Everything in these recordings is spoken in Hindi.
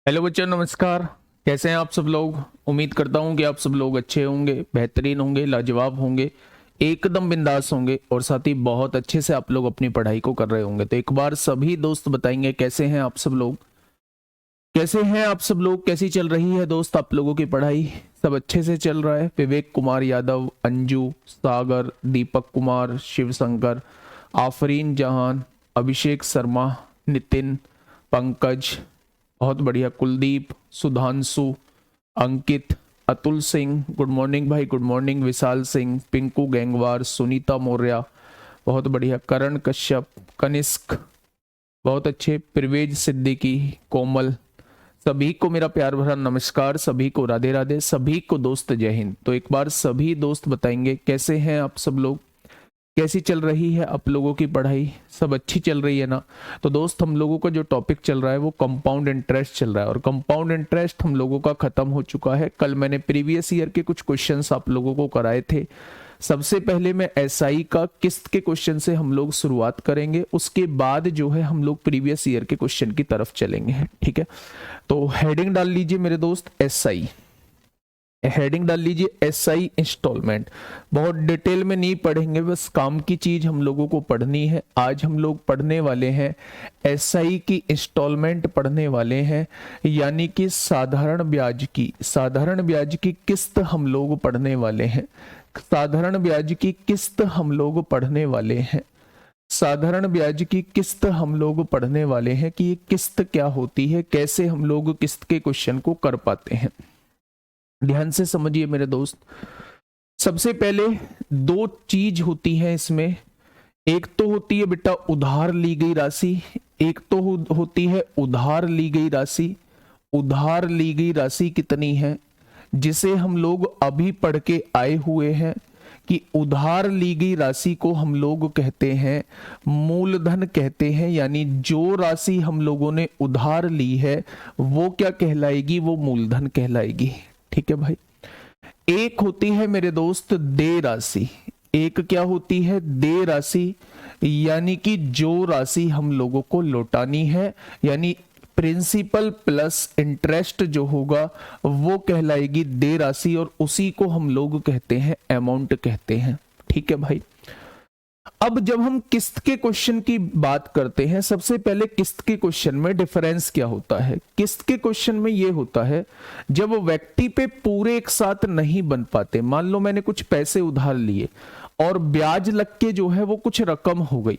हेलो बच्चों, नमस्कार। कैसे हैं आप सब लोग। उम्मीद करता हूं कि आप सब लोग अच्छे होंगे, बेहतरीन होंगे, लाजवाब होंगे, एकदम बिंदास होंगे और साथ ही बहुत अच्छे से आप लोग अपनी पढ़ाई को कर रहे होंगे। तो एक बार सभी दोस्त बताएंगे कैसे हैं आप सब लोग। कैसे हैं आप सब लोग, कैसी चल रही है दोस्त आप लोगों की पढ़ाई। सब अच्छे से चल रहा है। विवेक कुमार यादव, अंजू, सागर, दीपक कुमार, शिव शंकर, आफरीन जहान, अभिषेक शर्मा, नितिन, पंकज, बहुत बढ़िया, कुलदीप, सुधांशु, अंकित, अतुल सिंह, गुड मॉर्निंग भाई, good morning, Vishal Singh, Pinku gang war, Sunita Maurya, बहुत बढ़िया, करण कश्यप, कनिष्क, बहुत अच्छे, प्रवेज सिद्दीकी, कोमल, सभी को मेरा प्यार भरा नमस्कार, सभी को राधे राधे, सभी को दोस्त जय हिंद। तो एक बार सभी दोस्त बताएंगे कैसे हैं आप सब लोग, कैसी चल रही है आप लोगों की पढ़ाई। सब अच्छी चल रही है ना। तो दोस्त, हम लोगों का जो टॉपिक चल रहा है वो कंपाउंड इंटरेस्ट चल रहा है और कंपाउंड इंटरेस्ट हम लोगों का खत्म हो चुका है। कल मैंने प्रीवियस ईयर के कुछ क्वेश्चंस आप लोगों को कराए थे। सबसे पहले मैं एसआई का किस्त के क्वेश्चन से हम लोग शुरुआत करेंगे, उसके बाद जो है हम लोग प्रीवियस ईयर के क्वेश्चन की तरफ चलेंगे। ठीक है, तो हेडिंग डाल लीजिए मेरे दोस्त, एसआई। हेडिंग डाल लीजिए एसआई इंस्टॉलमेंट। बहुत डिटेल में नहीं पढ़ेंगे, बस काम की चीज हम लोगों को पढ़नी है। आज हम लोग पढ़ने वाले हैं एसआई की इंस्टॉलमेंट पढ़ने वाले हैं, यानी कि साधारण ब्याज की किस्त हम लोग पढ़ने वाले हैं। साधारण ब्याज की किस्त हम लोग पढ़ने वाले हैं। साधारण ब्याज की किस्त हम लोग पढ़ने वाले हैं कि ये किस्त क्या होती है, कैसे हम लोग किस्त के क्वेश्चन को कर पाते हैं। ध्यान से समझिए मेरे दोस्त। सबसे पहले दो चीज होती है इसमें। एक तो होती है बेटा उधार ली गई राशि, एक तो होती है उधार ली गई राशि। उधार ली गई राशि कितनी है, जिसे हम लोग अभी पढ़ के आए हुए हैं कि उधार ली गई राशि को हम लोग कहते हैं मूलधन कहते हैं। यानी जो राशि हम लोगों ने उधार ली है वो क्या कहलाएगी, वो मूलधन कहलाएगी। ठीक है भाई। एक होती है मेरे दोस्त देय राशि। एक क्या होती है, देय राशि, यानी कि जो राशि हम लोगों को लौटानी है, यानी प्रिंसिपल प्लस इंटरेस्ट जो होगा वो कहलाएगी देय राशि और उसी को हम लोग कहते हैं अमाउंट कहते हैं। ठीक है भाई। अब जब हम किस्त के क्वेश्चन की बात करते हैं, सबसे पहले किस्त के क्वेश्चन में डिफरेंस क्या होता है। किस्त के क्वेश्चन में यह होता है जब व्यक्ति पे पूरे एक साथ नहीं बन पाते। मान लो मैंने कुछ पैसे उधार लिए और ब्याज लग के जो है वो कुछ रकम हो गई।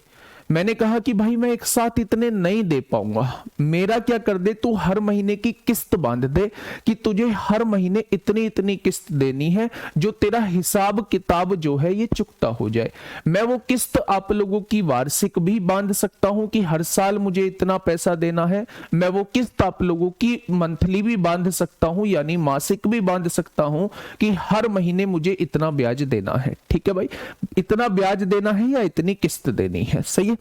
मैंने कहा कि भाई मैं एक साथ इतने नहीं दे पाऊंगा, मेरा क्या कर दे, तू हर महीने की किस्त बांध दे कि तुझे हर महीने इतनी इतनी किस्त देनी है, जो तेरा हिसाब किताब जो है ये चुकता हो जाए। मैं वो किस्त आप लोगों की वार्षिक भी बांध सकता हूं कि हर साल मुझे इतना पैसा देना है। मैं वो किस्त आप लोगों की मंथली भी बांध सकता हूं, यानी मासिक भी बांध सकता हूं कि हर महीने मुझे इतना ब्याज देना है। ठीक है भाई, इतना ब्याज देना है या इतनी किस्त देनी है। सही है।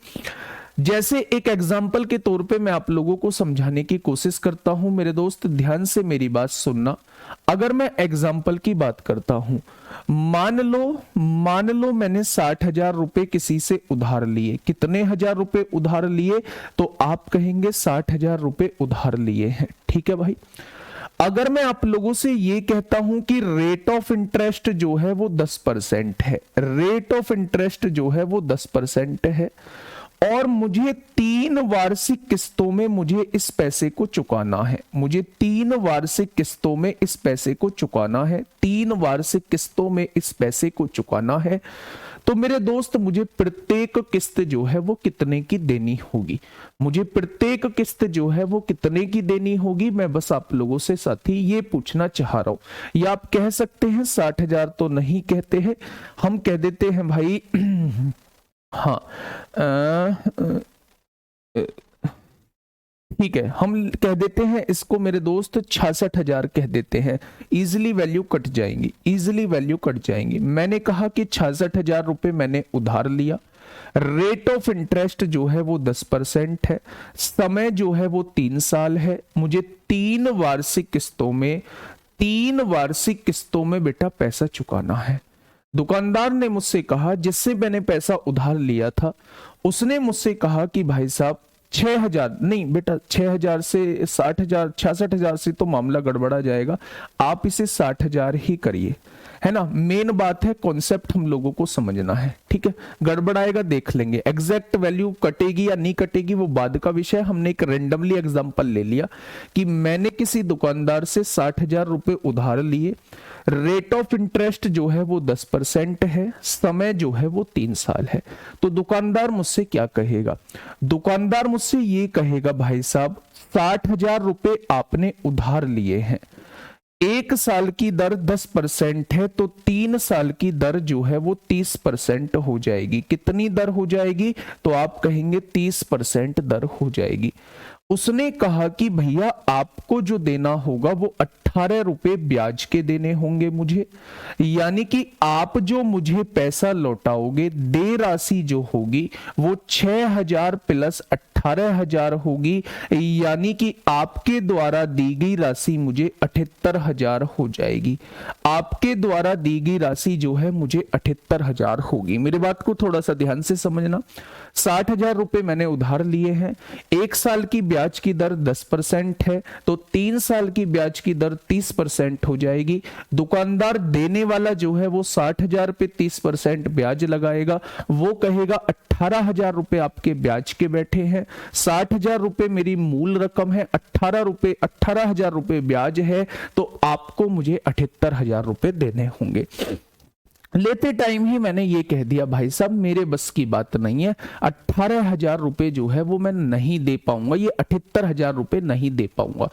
जैसे एक एग्जाम्पल के तौर पे मैं आप लोगों को समझाने की कोशिश करता हूं मेरे दोस्त, ध्यान से मेरी बात सुनना। अगर मैं एग्जाम्पल की बात करता हूं, मान लो मैंने 60,000 रुपए किसी से उधार लिए। कितने हजार रुपए उधार लिए, तो आप कहेंगे 60,000 रुपए उधार लिए हैं। ठीक है भाई। अगर मैं आप लोगों से ये कहता हूं कि रेट ऑफ इंटरेस्ट जो है वो 10% है, रेट ऑफ इंटरेस्ट जो है वो 10% है, और मुझे 3 वार्षिक किस्तों में मुझे इस पैसे को चुकाना है। मुझे 3 वार्षिक किस्तों में इस पैसे को चुकाना है। 3 वार्षिक किस्तों में इस पैसे को चुकाना है। तो मेरे दोस्त, मुझे प्रत्येक किस्त जो है वो कितने की देनी होगी। मुझे प्रत्येक किस्त जो है वो कितने की देनी होगी, मैं बस आप लोगों से साथी ये पूछना चाह रहा हूं। या आप कह सकते हैं 60,000 तो नहीं कहते हैं, हम कह देते हैं भाई हाँ ठीक है, हम कह देते हैं इसको मेरे दोस्त 66,000 कह देते हैं। इजिली वैल्यू कट जाएंगी, इजिली वैल्यू कट जाएंगी। मैंने कहा कि 66,000 रुपए मैंने उधार लिया। रेट ऑफ इंटरेस्ट जो है वो 10% है। समय जो है वो 3 साल है। मुझे 3 वार्षिक किस्तों में बेटा पैसा चुकाना है। दुकानदार ने मुझसे कहा, जिससे मैंने पैसा उधार लिया था, उसने मुझसे कहा कि भाई साहब 6,000 नहीं बेटा, 6,000 से 60,000 66,000 से तो मामला गड़बड़ा जाएगा। आप इसे 60,000 ही करिए, है ना। मेन बात है कॉन्सेप्ट हम लोगों को समझना है, ठीक है। गड़बड़ाएगा देख लेंगे, एग्जैक्ट वैल्यू कटेगी या नहीं कटेगी वो बाद का विषय। हमने एक रेंडमली एग्जांपल ले लिया कि मैंने किसी दुकानदार से 60,000 रुपए उधार लिए, रेट ऑफ इंटरेस्ट जो है वो 10% है, समय जो है वो 3 साल है। तो दुकानदार मुझसे क्या कहेगा? दुकानदार मुझसे ये कहेगा, भाई साहब 60,000 रुपए आपने उधार लिए हैं, 1 साल की दर 10% है, तो 3 साल की दर जो है वो 30% हो जाएगी। कितनी दर हो जाएगी? तो आप कहेंगे 30% दर हो जाएगी। उसने कहा कि भैया आपको जो देना होगा वो 18 रुपए ब्याज के देने होंगे मुझे, यानी कि आप जो मुझे पैसा लौटाओगे, दे राशि जो होगी वो 6,000 प्लस 18,000 होगी, यानी कि आपके द्वारा दी गई राशि मुझे 78,000 हो जाएगी। आपके द्वारा दी गई राशि जो है मुझे 78,000 होगी। मेरी बात को थोड़ा सा ध्यान से समझना। 60,000 रुपए मैंने उधार लिए हैं, 1 साल की ब्याज की दर 10% है, तो 3 साल की ब्याज की दर 30% हो जाएगी। दुकानदार देने वाला जो है वो 60,000 पे 30% ब्याज लगाएगा, वो कहेगा 18,000 रुपए आपके ब्याज के बैठे हैं, 60,000 रुपए मेरी मूल रकम है, 18,000 रुपए ब्याज है, तो आपको मुझे 78,000 रुपए देने होंगे। लेते टाइम ही मैंने ये कह दिया, भाई साहब मेरे बस की बात नहीं है, 18,000 रुपए जो है वो मैं नहीं दे पाऊंगा, ये 78,000 रुपए नहीं दे पाऊंगा,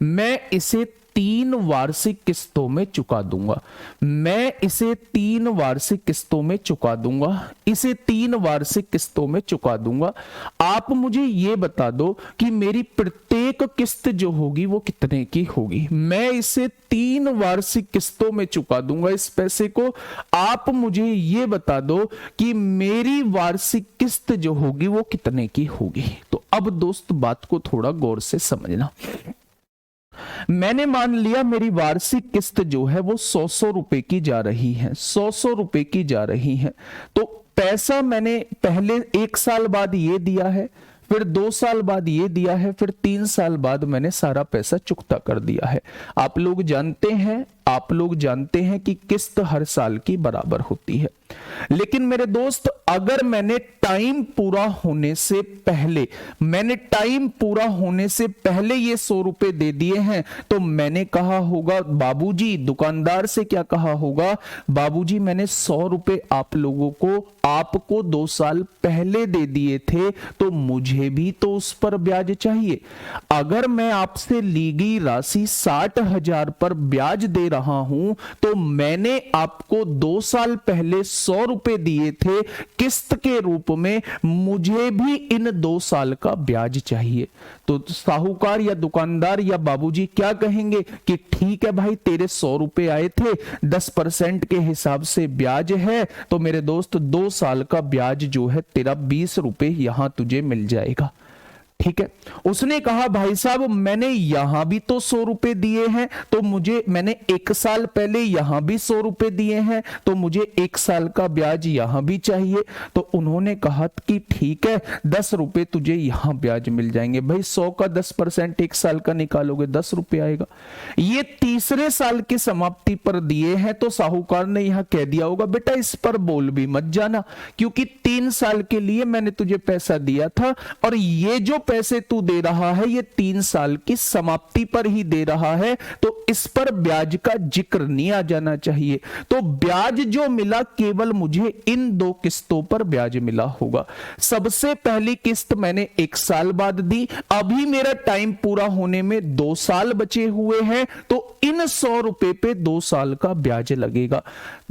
मैं इसे 3 वार्षिक किस्तों में चुका दूंगा, मैं इसे 3 वार्षिक किस्तों में चुका दूंगा, इसे 3 वार्षिक किस्तों में चुका दूंगा। आप मुझे ये बता दो कि मेरी प्रत्येक किस्त जो होगी वो कितने की होगी। मैं इसे 3 वार्षिक किस्तों में चुका दूंगा इस पैसे को। आप मुझे ये बता दो कि मेरी वार्षिक किस्त जो होगी वो कितने की होगी। तो अब दोस्त बात को थोड़ा गौर से समझना। मैंने मान लिया मेरी वार्षिक किस्त जो है वो 100 रुपए की जा रही है, 100 रुपए की जा रही है। तो पैसा मैंने पहले 1 साल बाद ये दिया है, फिर 2 साल बाद ये दिया है, फिर 3 साल बाद मैंने सारा पैसा चुकता कर दिया है। आप लोग जानते हैं कि किस्त हर साल की बराबर होती है। लेकिन मेरे दोस्त अगर मैंने टाइम पूरा होने से पहले ये 100 रुपए दे दिए हैं, तो मैंने कहा होगा बाबूजी, दुकानदार से क्या कहा होगा, बाबूजी मैंने 100 रुपए आपको 2 साल पहले दे दिए थे, तो मुझे भी तो उस पर ब्याज चाहिए। अगर मैं आपसे ली गई राशि 60,000 पर ब्याज दे रहा हूं, तो मैंने आपको 2 साल पहले 100 रुपए दिए थे किस्त के रूप में, मुझे भी इन 2 साल का ब्याज चाहिए। तो साहूकार या दुकानदार या बाबूजी क्या कहेंगे कि ठीक है भाई, तेरे 100 रुपए आए थे, 10% के हिसाब से ब्याज है, तो मेरे दोस्त 2 साल का ब्याज जो है तेरा 20 रुपए यहां तुझे मिल जाएगा। ठीक है। उसने कहा भाई साहब मैंने यहां भी तो 100 रुपए दिए हैं, तो मैंने 1 साल पहले यहां भी 100 रुपए दिए हैं, तो मुझे 1 साल का ब्याज यहां भी चाहिए। तो उन्होंने कहा कि ठीक है, 10 रुपए तुझे यहां ब्याज मिल जाएंगे। भाई 100 का 10% 1 साल का निकालोगे 10 रुपए आएगा। ये तीसरे साल की समाप्ति पर दिए हैं, तो साहूकार ने यहां कह दिया होगा बेटा इस पर बोल भी मत जाना, क्योंकि 3 साल के लिए मैंने तुझे पैसा दिया था, और ये जो पैसे तू दे रहा है ये 3 साल की समाप्ति पर ही दे रहा है, तो इस पर ब्याज का जिक्र नहीं आ जाना चाहिए। तो ब्याज जो मिला केवल मुझे इन 2 किस्तों पर ब्याज मिला होगा। सबसे पहली किस्त मैंने 1 साल बाद दी, अभी मेरा टाइम पूरा होने में 2 साल बचे हुए हैं, तो इन 100 रुपए पे 2 साल का ब्याज लगेगा।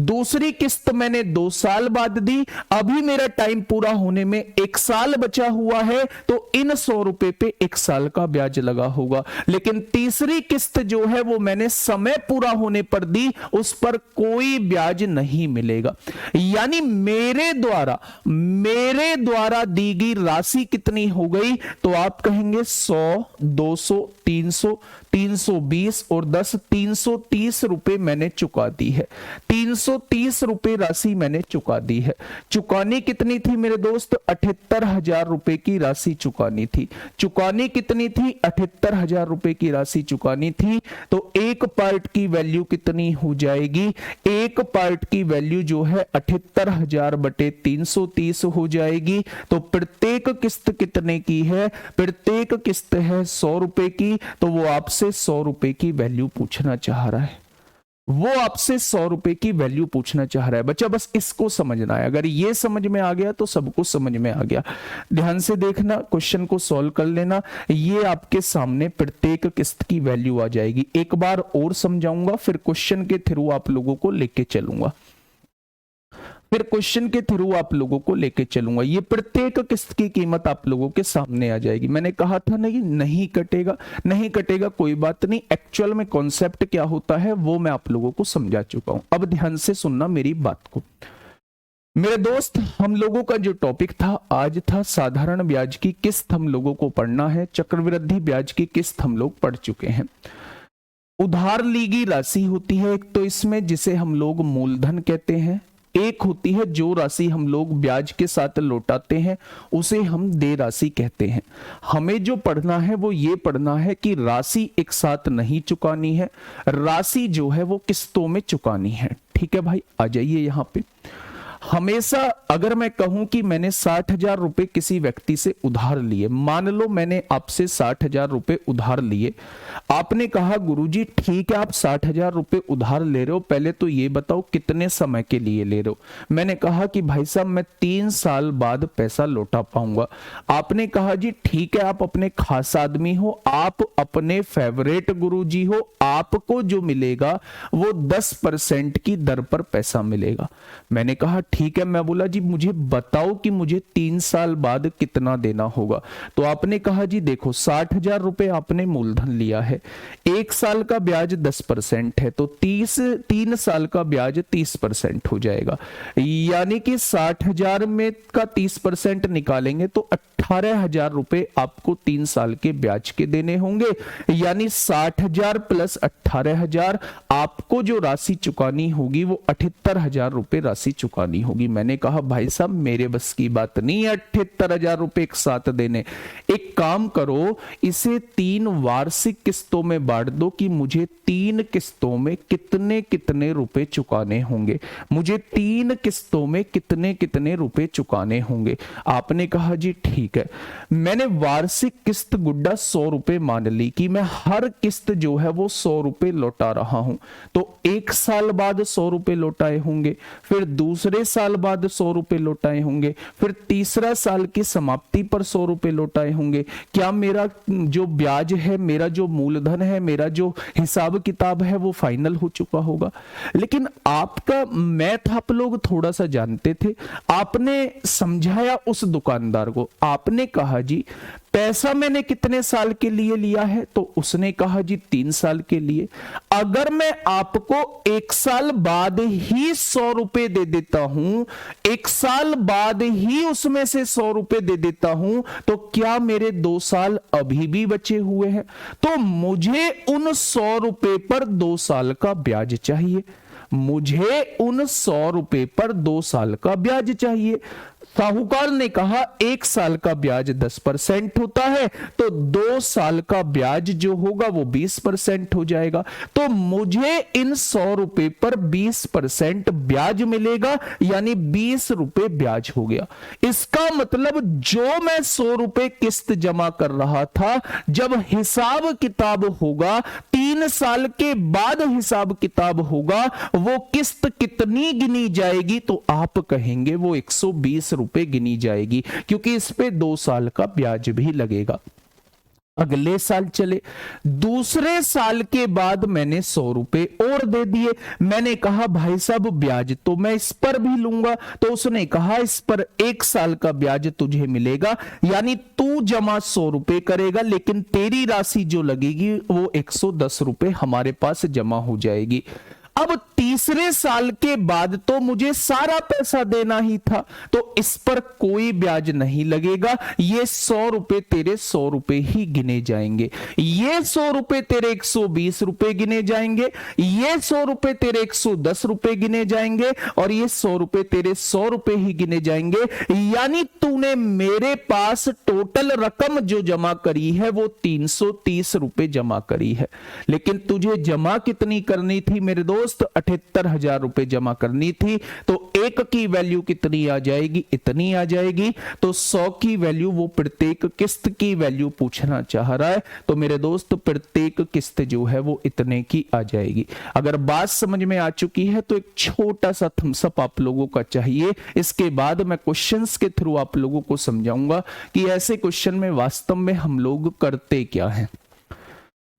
दूसरी किस्त मैंने 2 साल बाद दी, अभी मेरा टाइम पूरा होने में 1 साल बचा हुआ है, तो इन 100 रुपए पे 1 साल का ब्याज लगा होगा। लेकिन तीसरी किस्त जो है वो मैंने समय पूरा होने पर दी, उस पर कोई ब्याज नहीं मिलेगा। यानी मेरे द्वारा दी गई राशि कितनी हो गई, तो आप कहेंगे 100, 200, 300, 320 और 10, 330 रुपए मैंने चुका दी है। 330 रुपए राशि मैंने चुका दी है। चुकानी कितनी थी मेरे दोस्त? 78,000 रुपए की राशि चुकानी थी। चुकानी कितनी थी? 78,000 रुपए की राशि चुकानी थी। तो एक पार्ट की वैल्यू कितनी हो जाएगी? एक पार्ट की वैल्यू जो है 78,000 बटे 330 हो जाएगी। तो प्रत्येक किस्त कितने की है? प्रत्येक किस्त है 100 रुपए की। तो वो आपसे 100 रुपए की वैल्यू पूछना चाह रहा है, वो आपसे 100 रुपए की वैल्यू पूछना चाह रहा है। बच्चा बस इसको समझना है, अगर ये समझ में आ गया तो सब कुछ समझ में आ गया। ध्यान से देखना, क्वेश्चन को सॉल्व कर लेना। ये आपके सामने प्रत्येक किस्त की वैल्यू आ जाएगी। एक बार और समझाऊंगा, फिर क्वेश्चन के थ्रू आप लोगों को लेके चलूंगा, ये प्रत्येक किस्त की कीमत आप लोगों के सामने आ जाएगी। मैंने कहा था नहीं कटेगा, कोई बात नहीं। एक्चुअल में कॉन्सेप्ट क्या होता है वो मैं आप लोगों को समझा चुका हूं। अब ध्यान से सुनना मेरी बात को मेरे दोस्त। हम लोगों का जो टॉपिक था आज था साधारण ब्याज की किस्त हम लोगों को पढ़ना है। चक्रवृद्धि ब्याज की किस्त हम लोग पढ़ चुके हैं। उधार ली गई राशि होती है एक तो इसमें, जिसे हम लोग मूलधन कहते हैं। एक होती है जो राशि हम लोग ब्याज के साथ लौटाते हैं, उसे हम देय राशि कहते हैं। हमें जो पढ़ना है वो ये पढ़ना है कि राशि एक साथ नहीं चुकानी है, राशि जो है वो किस्तों में चुकानी है। ठीक है भाई, आ जाइए यहाँ पे। हमेशा अगर मैं कहूं कि मैंने 60,000 रुपए किसी व्यक्ति से उधार लिए, मान लो मैंने आपसे 60,000 रुपए उधार लिए। आपने कहा गुरुजी ठीक है, आप 60,000 रुपए उधार ले रहे हो, पहले तो ये बताओ कितने समय के लिए ले रहे हो। मैंने कहा कि भाई साहब मैं 3 साल बाद पैसा लौटा पाऊंगा। आपने कहा जी ठीक है, आप अपने खास आदमी हो, आप अपने फेवरेट गुरुजी हो, आपको जो मिलेगा वो 10% की दर पर पैसा मिलेगा। मैंने कहा ठीक है। मैं बोला जी मुझे बताओ कि मुझे 3 साल बाद कितना देना होगा। तो आपने कहा जी देखो 60,000 रुपए आपने मूलधन लिया है, 1 साल का ब्याज 10% है, तो 3 साल का ब्याज 30% हो जाएगा। यानी कि 60,000 में का 30% निकालेंगे तो 18,000 रुपए आपको 3 साल के ब्याज के देने होंगे। यानी 60,000 प्लस 18,000, आपको जो राशि चुकानी होगी वो 78,000 रुपए राशि चुकानी होगी। मैंने कहा भाई साहब मेरे बस की बात नहीं है 78,000 रुपए एक साथ देने। एक काम करो, इसे 3 वार्षिक किस्तों में बांट दो कि मुझे 3 किस्तों में कितने कितने रुपए चुकाने होंगे, मुझे 3 किस्तों में कितने कितने रुपए चुकाने होंगे। आपने कहा जी ठीक है। मैंने वार्षिक किस्त गुड्डा 100 रुपए मान ली कि मैं हर किस्त जो है वो 100 रुपए लौटा रहा हूं। तो 1 साल बाद 100 रुपए लौटाए होंगे, फिर दूसरे साल बाद 100 रुपए लौटाए होंगे, फिर तीसरा साल की समाप्ति पर 100 रुपए लौटाए होंगे। क्या मेरा जो ब्याज है, मेरा जो मूलधन है, मेरा जो हिसाब किताब है वो फाइनल हो चुका होगा। लेकिन आपका मैथ आप लोग थोड़ा सा जानते थे। आपने समझाया उस दुकानदार को, आपने कहा जी पैसा मैंने कितने साल के लिए लिया है, तो उसने कहा जी 3 साल के लिए। अगर मैं आपको 1 साल बाद ही 100 रुपए दे देता हूं, 1 साल बाद ही उसमें से 100 रुपए दे देता हूं, तो क्या मेरे 2 साल अभी भी बचे हुए हैं? तो मुझे उन 100 रुपए पर 2 साल का ब्याज चाहिए, मुझे उन 100 रुपए पर 2 साल का ब्याज चाहिए। साहूकार ने कहा 1 साल का ब्याज 10% होता है, तो 2 साल का ब्याज जो होगा वो 20% हो जाएगा। तो मुझे इन 100 रुपए पर 20% ब्याज मिलेगा, यानी 20 रुपए ब्याज हो गया। इसका मतलब जो मैं 100 रुपए किस्त जमा कर रहा था, जब हिसाब किताब होगा 3 साल के बाद हिसाब किताब होगा, वो किस्त कितनी गिनी जाएगी, तो आप कहेंगे वो 120 रुपए गिनी जाएगी, क्योंकि इस पे 2 साल का ब्याज भी लगेगा। अगले साल चले, दूसरे साल के बाद मैंने 100 रुपए और दे दिए। मैंने कहा भाई साहब ब्याज तो मैं इस पर भी लूंगा, तो उसने कहा इस पर 1 साल का ब्याज तुझे मिलेगा, यानी तू जमा 100 रुपए करेगा, लेकिन तेरी राशि जो लगेगी वो 110 रुपए हमारे पास जमा हो जाएगी। अब तीसरे साल के बाद तो मुझे सारा पैसा देना ही था, तो इस पर कोई ब्याज नहीं लगेगा। ये 100 रुपए तेरे 100 रुपए ही गिने जाएंगे, ये 100 रुपए तेरे 120 रुपए गिने जाएंगे, ये 100 रुपए तेरे 110 रुपए गिने जाएंगे, और ये 100 रुपए तेरे 100 रुपए ही गिने जाएंगे। यानी तूने मेरे पास टोटल रकम जो जमा करी है वो 330 रुपए जमा करी है। लेकिन तुझे जमा कितनी करनी थी मेरे दोस्त? 78,000 रुपए जमा करनी थी। तो एक की वैल्यू कितनी आ जाएगी? इतनी आ जाएगी। तो 100 की वैल्यू, वो प्रत्येक किस्त की वैल्यू पूछना चाह रहा है। तो मेरे दोस्त प्रत्येक किस्त जो है वो इतने की आ जाएगी। अगर बात समझ में आ चुकी है तो एक छोटा सा थम्स अप आप लोगों का चाहिए। इसके बाद मैं क्वेश्चंस के थ्रू आप लोगों को समझाऊंगा कि ऐसे क्वेश्चन में वास्तव में हम लोग करते क्या हैं।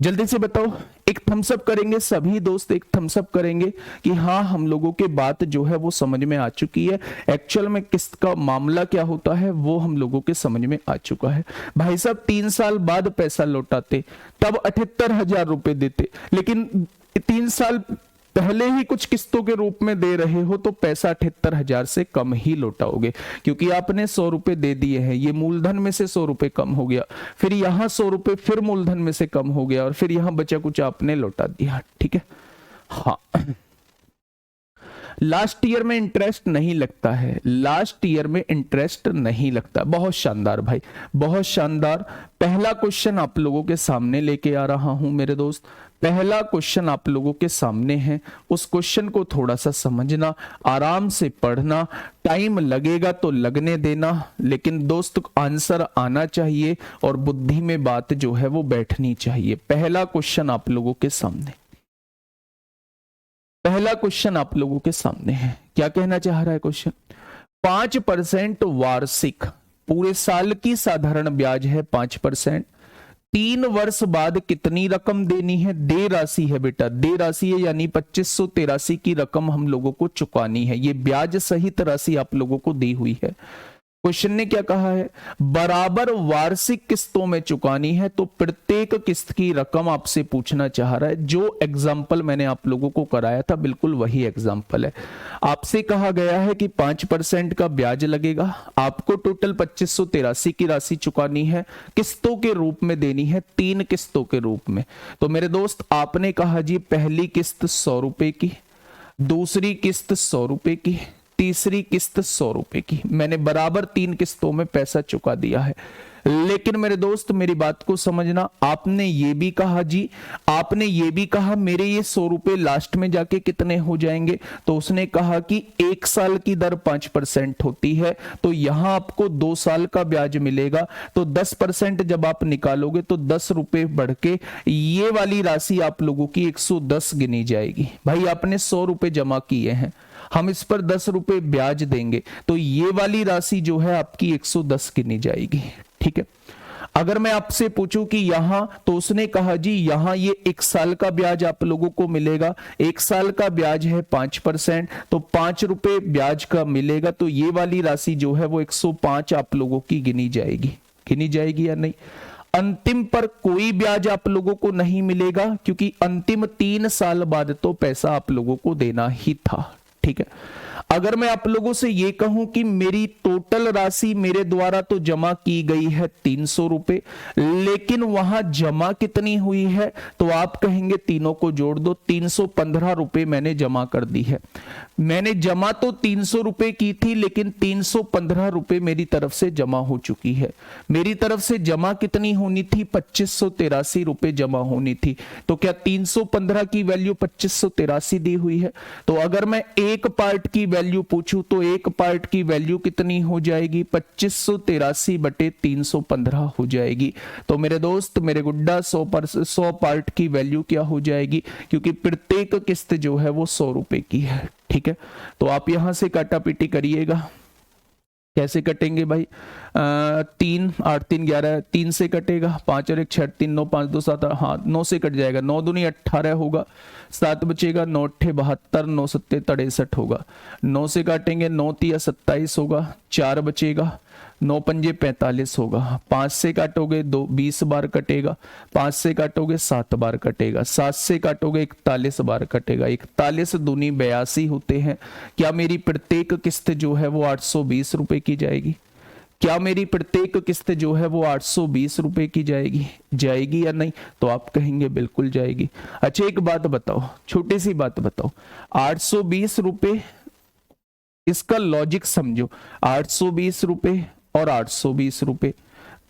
जल्दी से बताओ, एक थम्स अप करेंगे सभी दोस्त, एक थम्स अप करेंगे कि हाँ हम लोगों के बात जो है वो समझ में आ चुकी है। एक्चुअल में किस्त का मामला क्या होता है वो हम लोगों के समझ में आ चुका है। भाई साहब 3 साल बाद पैसा लौटाते तब 78,000 रुपए देते, लेकिन 3 साल पहले ही कुछ किस्तों के रूप में दे रहे हो तो पैसा 78,000 से कम ही लौटाओगे, क्योंकि आपने 100 रुपए दे दिए हैं। ये मूलधन में से 100 रुपए कम हो गया, फिर यहां 100 रुपए फिर मूलधन में से कम हो गया, और फिर यहां बचा कुछ आपने लौटा दिया। ठीक है, हाँ। लास्ट ईयर में इंटरेस्ट नहीं लगता है, लास्ट ईयर में इंटरेस्ट नहीं लगता। बहुत शानदार भाई, बहुत शानदार। पहला क्वेश्चन आप लोगों के सामने लेके आ रहा हूं मेरे दोस्त। पहला क्वेश्चन आप लोगों के सामने है, उस क्वेश्चन को थोड़ा सा समझना, आराम से पढ़ना, टाइम लगेगा तो लगने देना, लेकिन दोस्त आंसर आना चाहिए और बुद्धि में बात जो है वो बैठनी चाहिए। पहला क्वेश्चन आप लोगों के सामने, पहला क्वेश्चन आप लोगों के सामने है। क्या कहना चाह रहा है क्वेश्चन? 5% वार्षिक, पूरे साल की साधारण ब्याज है 5%। 3 वर्ष बाद कितनी रकम देनी है? दे राशि है बेटा, दे राशि है, यानी 2583 की रकम हम लोगों को चुकानी है। ये ब्याज सहित राशि आप लोगों को दी हुई है। क्वेश्चन ने क्या कहा है? बराबर वार्षिक किस्तों में चुकानी है। तो प्रत्येक किस्त की रकम आपसे पूछना चाह रहा है। जो एग्जाम्पल मैंने आप लोगों को कराया था बिल्कुल वही एग्जाम्पल है। आपसे कहा गया है कि 5% का ब्याज लगेगा, आपको टोटल 2583 की राशि चुकानी है, किस्तों के रूप में देनी है, 3 किस्तों के रूप में। तो मेरे दोस्त आपने कहा जी पहली किस्त 100 रुपए की, दूसरी किस्त 100 रुपए की, तीसरी किस्त 100 रुपए की। मैंने बराबर 3 किस्तों में पैसा चुका दिया है। लेकिन मेरे दोस्त मेरी बात को समझना, आपने ये भी कहा जी, आपने ये भी कहा मेरे ये 100 रुपए लास्ट में जाके कितने हो जाएंगे? तो उसने कहा कि 1 साल की दर 5% होती है, तो यहां आपको 2 साल का ब्याज मिलेगा। तो 10% जब आप निकालोगे तो 10 रुपए बढ़ के ये वाली राशि आप लोगों की 110 गिनी जाएगी। भाई आपने 100 रुपए जमा किए हैं, हम इस पर 10 रुपए ब्याज देंगे, तो ये वाली राशि जो है आपकी 110 गिनी जाएगी। ठीक है, अगर मैं आपसे पूछूं कि यहां, तो उसने कहा जी यहां ये 1 साल का ब्याज आप लोगों को मिलेगा। 1 साल का ब्याज है 5%, तो 5 रुपए ब्याज का मिलेगा। तो ये वाली राशि जो है वो 105 आप लोगों की गिनी जाएगी। गिनी जाएगी या नहीं? अंतिम पर कोई ब्याज आप लोगों को नहीं मिलेगा, क्योंकि अंतिम 3 साल बाद तो पैसा आप लोगों को देना ही था। ठीक है, अगर मैं आप लोगों से ये कहूं कि मेरी टोटल राशि मेरे द्वारा तो जमा की गई है 300 रुपए, लेकिन वहां जमा कितनी हुई है? तो आप कहेंगे तीनों को जोड़ दो, 315 रुपए मैंने जमा कर दी है। मैंने जमा तो 300 रुपए की थी, लेकिन 315 रुपए मेरी तरफ से जमा हो चुकी है। मेरी तरफ से जमा कितनी होनी थी? 2583 रुपए जमा होनी थी। तो क्या 315 की वैल्यू 2583 दी हुई है? तो अगर मैं एक पार्ट की वैल्यू पूछूं तो एक पार्ट की वैल्यू कितनी हो जाएगी? 2583 बटे 315 हो जाएगी। तो मेरे दोस्त मेरे गुड्डा 100 पार्ट की वैल्यू क्या हो जाएगी? क्योंकि प्रत्येक किस्त जो है वो 100 रुपए की है। ठीक है, तो आप यहां से काटा पीटी करिएगा। कैसे कटेंगे भाई? 3 8 3 11, 3 से कटेगा, 5 और 1 6 3 9 5 2 7, हाँ 9 से कट जाएगा। 9 दूनी 18 होगा, 7 बचेगा, 9 8 72, 9 7 63 होगा। 9 से काटेंगे, 9 3 27 होगा, 4 बचेगा, 9 पंजे 45 होगा, 5 से काटोगे 20 बार कटेगा, 5 से काटोगे 7 बार कटेगा, 7 से काटोगे 41 बार कटेगा, 41 दूनी 82 होते हैं। क्या मेरी प्रत्येक किस्त जो है वो 820 रुपए की जाएगी? क्या मेरी प्रत्येक किस्त जो है वो 820 रुपए की जाएगी? जाएगी या नहीं? तो आप कहेंगे बिल्कुल जाएगी। अच्छा एक बात बताओ, छोटी सी बात बताओ, 820 रुपए, इसका लॉजिक समझो, 820 रुपए और 820 रुपए,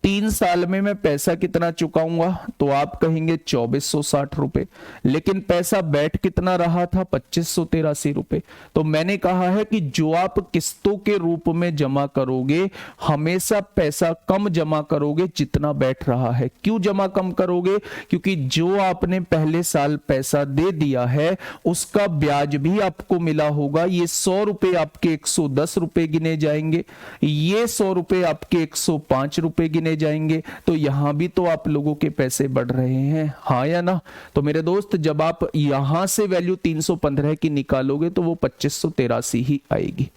3 साल में मैं पैसा कितना चुकाऊंगा? तो आप कहेंगे 2460 रुपए, लेकिन पैसा बैठ कितना रहा था? 2583 रुपए। तो मैंने कहा है कि जो आप किस्तों के रूप में जमा करोगे, हमेशा पैसा कम जमा करोगे जितना बैठ रहा है। क्यों जमा कम करोगे? क्योंकि जो आपने पहले साल पैसा दे दिया है उसका ब्याज भी आपको मिला होगा। ये 100 रुपए आपके 110 रुपए गिने जाएंगे, ये 100 रुपए आपके 105 रुपए गिने जाएंगे। तो यहां भी तो आप लोगों के पैसे बढ़ रहे हैं, हाँ या ना? तो मेरे दोस्त जब आप यहां से वैल्यू 315 की निकालोगे तो वो 2583 ही आएगी।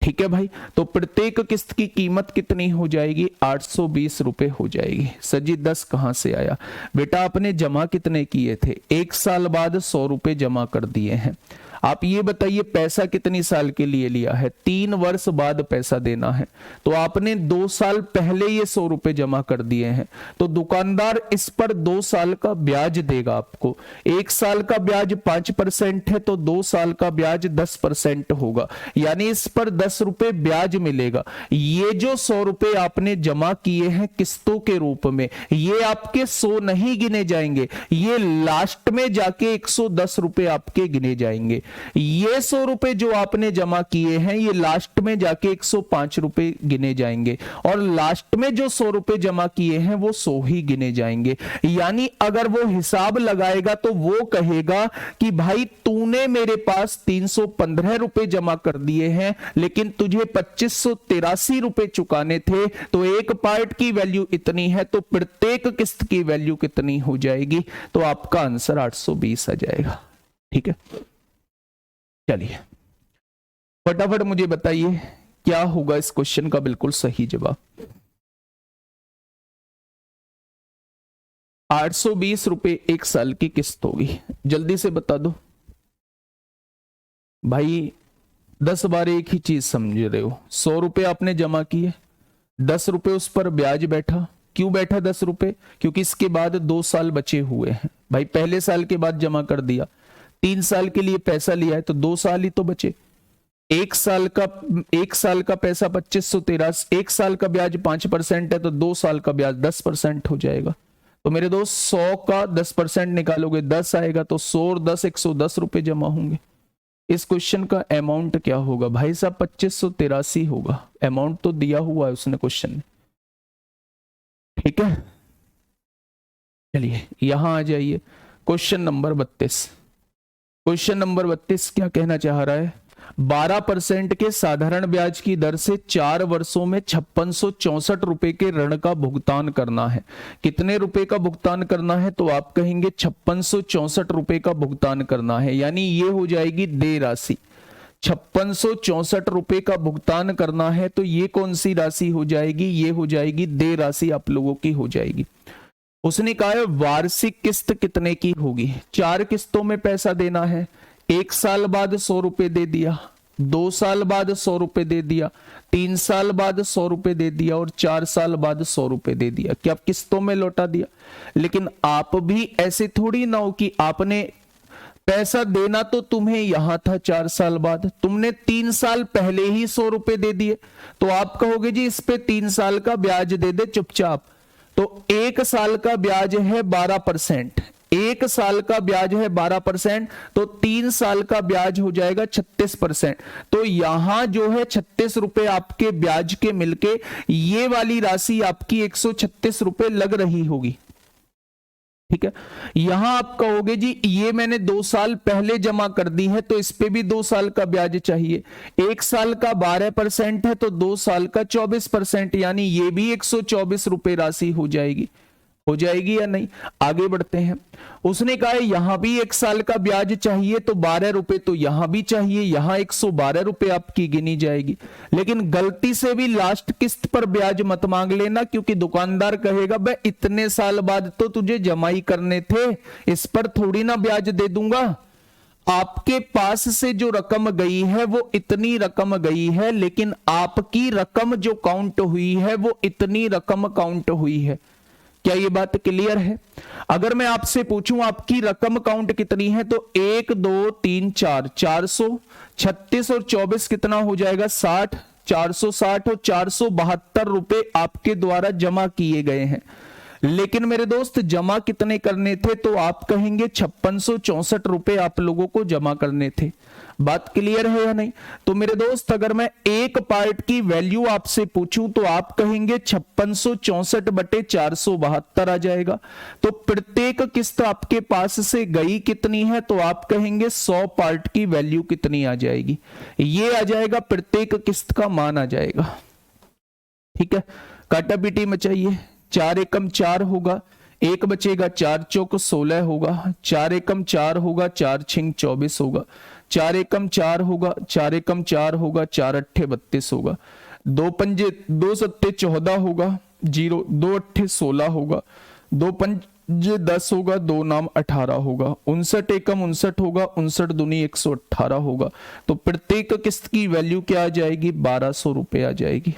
ठीक है भाई, तो प्रत्येक किस्त की कीमत कितनी हो जाएगी? 820 रुपए हो जाएगी। सर जी 10 कहां से आया? बेटा आपने जमा कितने किए थे? 1 साल बाद 100 रुपए जमा कर दिए हैं। आप ये बताइए पैसा कितनी साल के लिए लिया है? 3 वर्ष बाद पैसा देना है, तो आपने 2 साल पहले ये 100 रुपए जमा कर दिए हैं, तो दुकानदार इस पर 2 साल का ब्याज देगा आपको। 1 साल का ब्याज 5% है, तो 2 साल का ब्याज 10% होगा, यानी इस पर 10 रुपए ब्याज मिलेगा। ये जो 100 रुपए आपने जमा किए हैं किस्तों के रूप में, ये आपके 100 नहीं गिने जाएंगे, ये लास्ट में जाके 110 रुपए आपके गिने जाएंगे। ये 100 रुपए जो आपने जमा किए हैं ये लास्ट में जाके 105 रुपए गिने जाएंगे, और लास्ट में जो 100 रुपए जमा किए हैं वो 100 ही गिने जाएंगे। यानी अगर वो हिसाब लगाएगा तो वो कहेगा कि भाई तूने मेरे पास 315 रुपए जमा कर दिए हैं, लेकिन तुझे 2583 रुपए चुकाने थे, तो एक पार्ट की वैल्यू इतनी है, तो प्रत्येक किस्त की वैल्यू कितनी हो जाएगी? तो आपका आंसर 820 आ जाएगा। ठीक है, चलिए फटाफट मुझे बताइए क्या होगा इस क्वेश्चन का बिल्कुल सही जवाब। 820 रुपए 1 साल की किस्त होगी, जल्दी से बता दो भाई। 10 बार एक ही चीज समझ रहे हो। 100 रुपए आपने जमा किए, 10 रुपए उस पर ब्याज बैठा। क्यों बैठा 10 रुपए? क्योंकि इसके बाद 2 साल बचे हुए हैं भाई। पहले साल के बाद जमा कर दिया, 3 साल के लिए पैसा लिया है, तो 2 साल ही तो बचे। 1 साल का पैसा 2513, 1 साल का ब्याज 5% है, तो 2 साल का ब्याज 10% हो जाएगा। तो मेरे दोस्त 100 का 10% निकालोगे 10 आएगा, तो 100 और 10 110 रुपए जमा होंगे। इस क्वेश्चन का अमाउंट क्या होगा भाई साहब? 2583 होगा। अमाउंट तो दिया हुआ है उसने क्वेश्चन में। ठीक है, चलिए यहां आ जाइए। Question number 32। क्वेश्चन नंबर 32 क्या कहना चाह रहा है? 12% के साधारण ब्याज की दर से 4 वर्षों में 5664 रुपए के ऋण का भुगतान करना है। कितने रुपए का भुगतान करना है? तो आप कहेंगे 5664 रुपए का भुगतान करना है, यानी ये हो जाएगी देय राशि। 5664 रुपए का भुगतान करना है, तो ये कौन सी राशि हो जाएगी? ये हो जाएगी देय राशि, आप लोगों की हो जाएगी। उसने कहा है वार्षिक किस्त कितने की होगी? 4 किस्तों में पैसा देना है। 1 साल बाद 100 रुपए दे दिया, 2 साल बाद 100 रुपए दे दिया, 3 साल बाद 100 रुपए दे दिया, और 4 साल बाद 100 रुपए दे दिया। क्या किस्तों में लौटा दिया? लेकिन आप भी ऐसे थोड़ी ना हो कि आपने पैसा देना तो तुम्हें यहां था 4 साल बाद, तुमने 3 साल पहले ही 100 रुपए दे दिए, तो आप कहोगे जी इस पे 3 साल का ब्याज दे दे चुपचाप। तो 1 साल का ब्याज है 12%, 1 साल का ब्याज है 12%, तो 3 साल का ब्याज हो जाएगा 36%। तो यहां जो है 36 रुपए आपके ब्याज के मिलके ये वाली राशि आपकी 136 रुपए लग रही होगी। ठीक है, यहां आप कहोगे जी ये मैंने 2 साल पहले जमा कर दी है, तो इस पे भी 2 साल का ब्याज चाहिए। 1 साल का 12% है, तो 2 साल का 24%, यानी ये भी 124 रुपए राशि हो जाएगी। हो जाएगी या नहीं। आगे बढ़ते हैं। उसने कहा है यहां भी 1 साल का ब्याज चाहिए तो 12 रुपए तो यहां भी चाहिए, यहां 112 रुपए आपकी गिनी जाएगी। लेकिन गलती से भी लास्ट किस्त पर ब्याज मत मांग लेना, क्योंकि दुकानदार कहेगा भाई इतने साल बाद तो तुझे जमाई करने थे, इस पर थोड़ी ना ब्याज दे दूंगा। आपके पास से जो रकम गई है वो इतनी रकम गई है, लेकिन आपकी रकम जो काउंट हुई है वो इतनी रकम काउंट हुई है। क्या ये बात क्लियर है? अगर मैं आपसे पूछूं आपकी रकम काउंट कितनी है, तो 1 2 3 4 436 और 24 कितना हो जाएगा 60, 460 और 472 रुपए आपके द्वारा जमा किए गए हैं। लेकिन मेरे दोस्त जमा कितने करने थे, तो आप कहेंगे 5664 रुपए आप लोगों को जमा करने थे। बात क्लियर है या नहीं? तो मेरे दोस्त अगर मैं एक पार्ट की वैल्यू आपसे पूछूं तो आप कहेंगे 5664 बटे 472 आ जाएगा। तो प्रत्येक किस्त आपके पास से गई कितनी है, तो आप कहेंगे 100 पार्ट की वैल्यू कितनी आ जाएगी, ये आ जाएगा प्रत्येक किस्त का मान आ जाएगा। ठीक है, काटा पीटी मचाइए। 4 एकम 4 होगा, एक बचेगा, 4 चौक 16 होगा, 4 एकम 4 होगा, 4 छिंग 24 होगा, 4 एकम 4 होगा, 4 एकम 4 होगा, 4 अट्ठे 32 होगा, 2 पंजे 2 सत्ते 14 होगा, 0 2 अट्ठे 16 होगा, 2 पंजे 10 होगा, 2 नाम 18 होगा, 59 एकम 59 होगा, 59 दूनी 118 होगा। तो प्रत्येक किस्त की वैल्यू क्या आ जाएगी, 1200 रुपए आ जाएगी।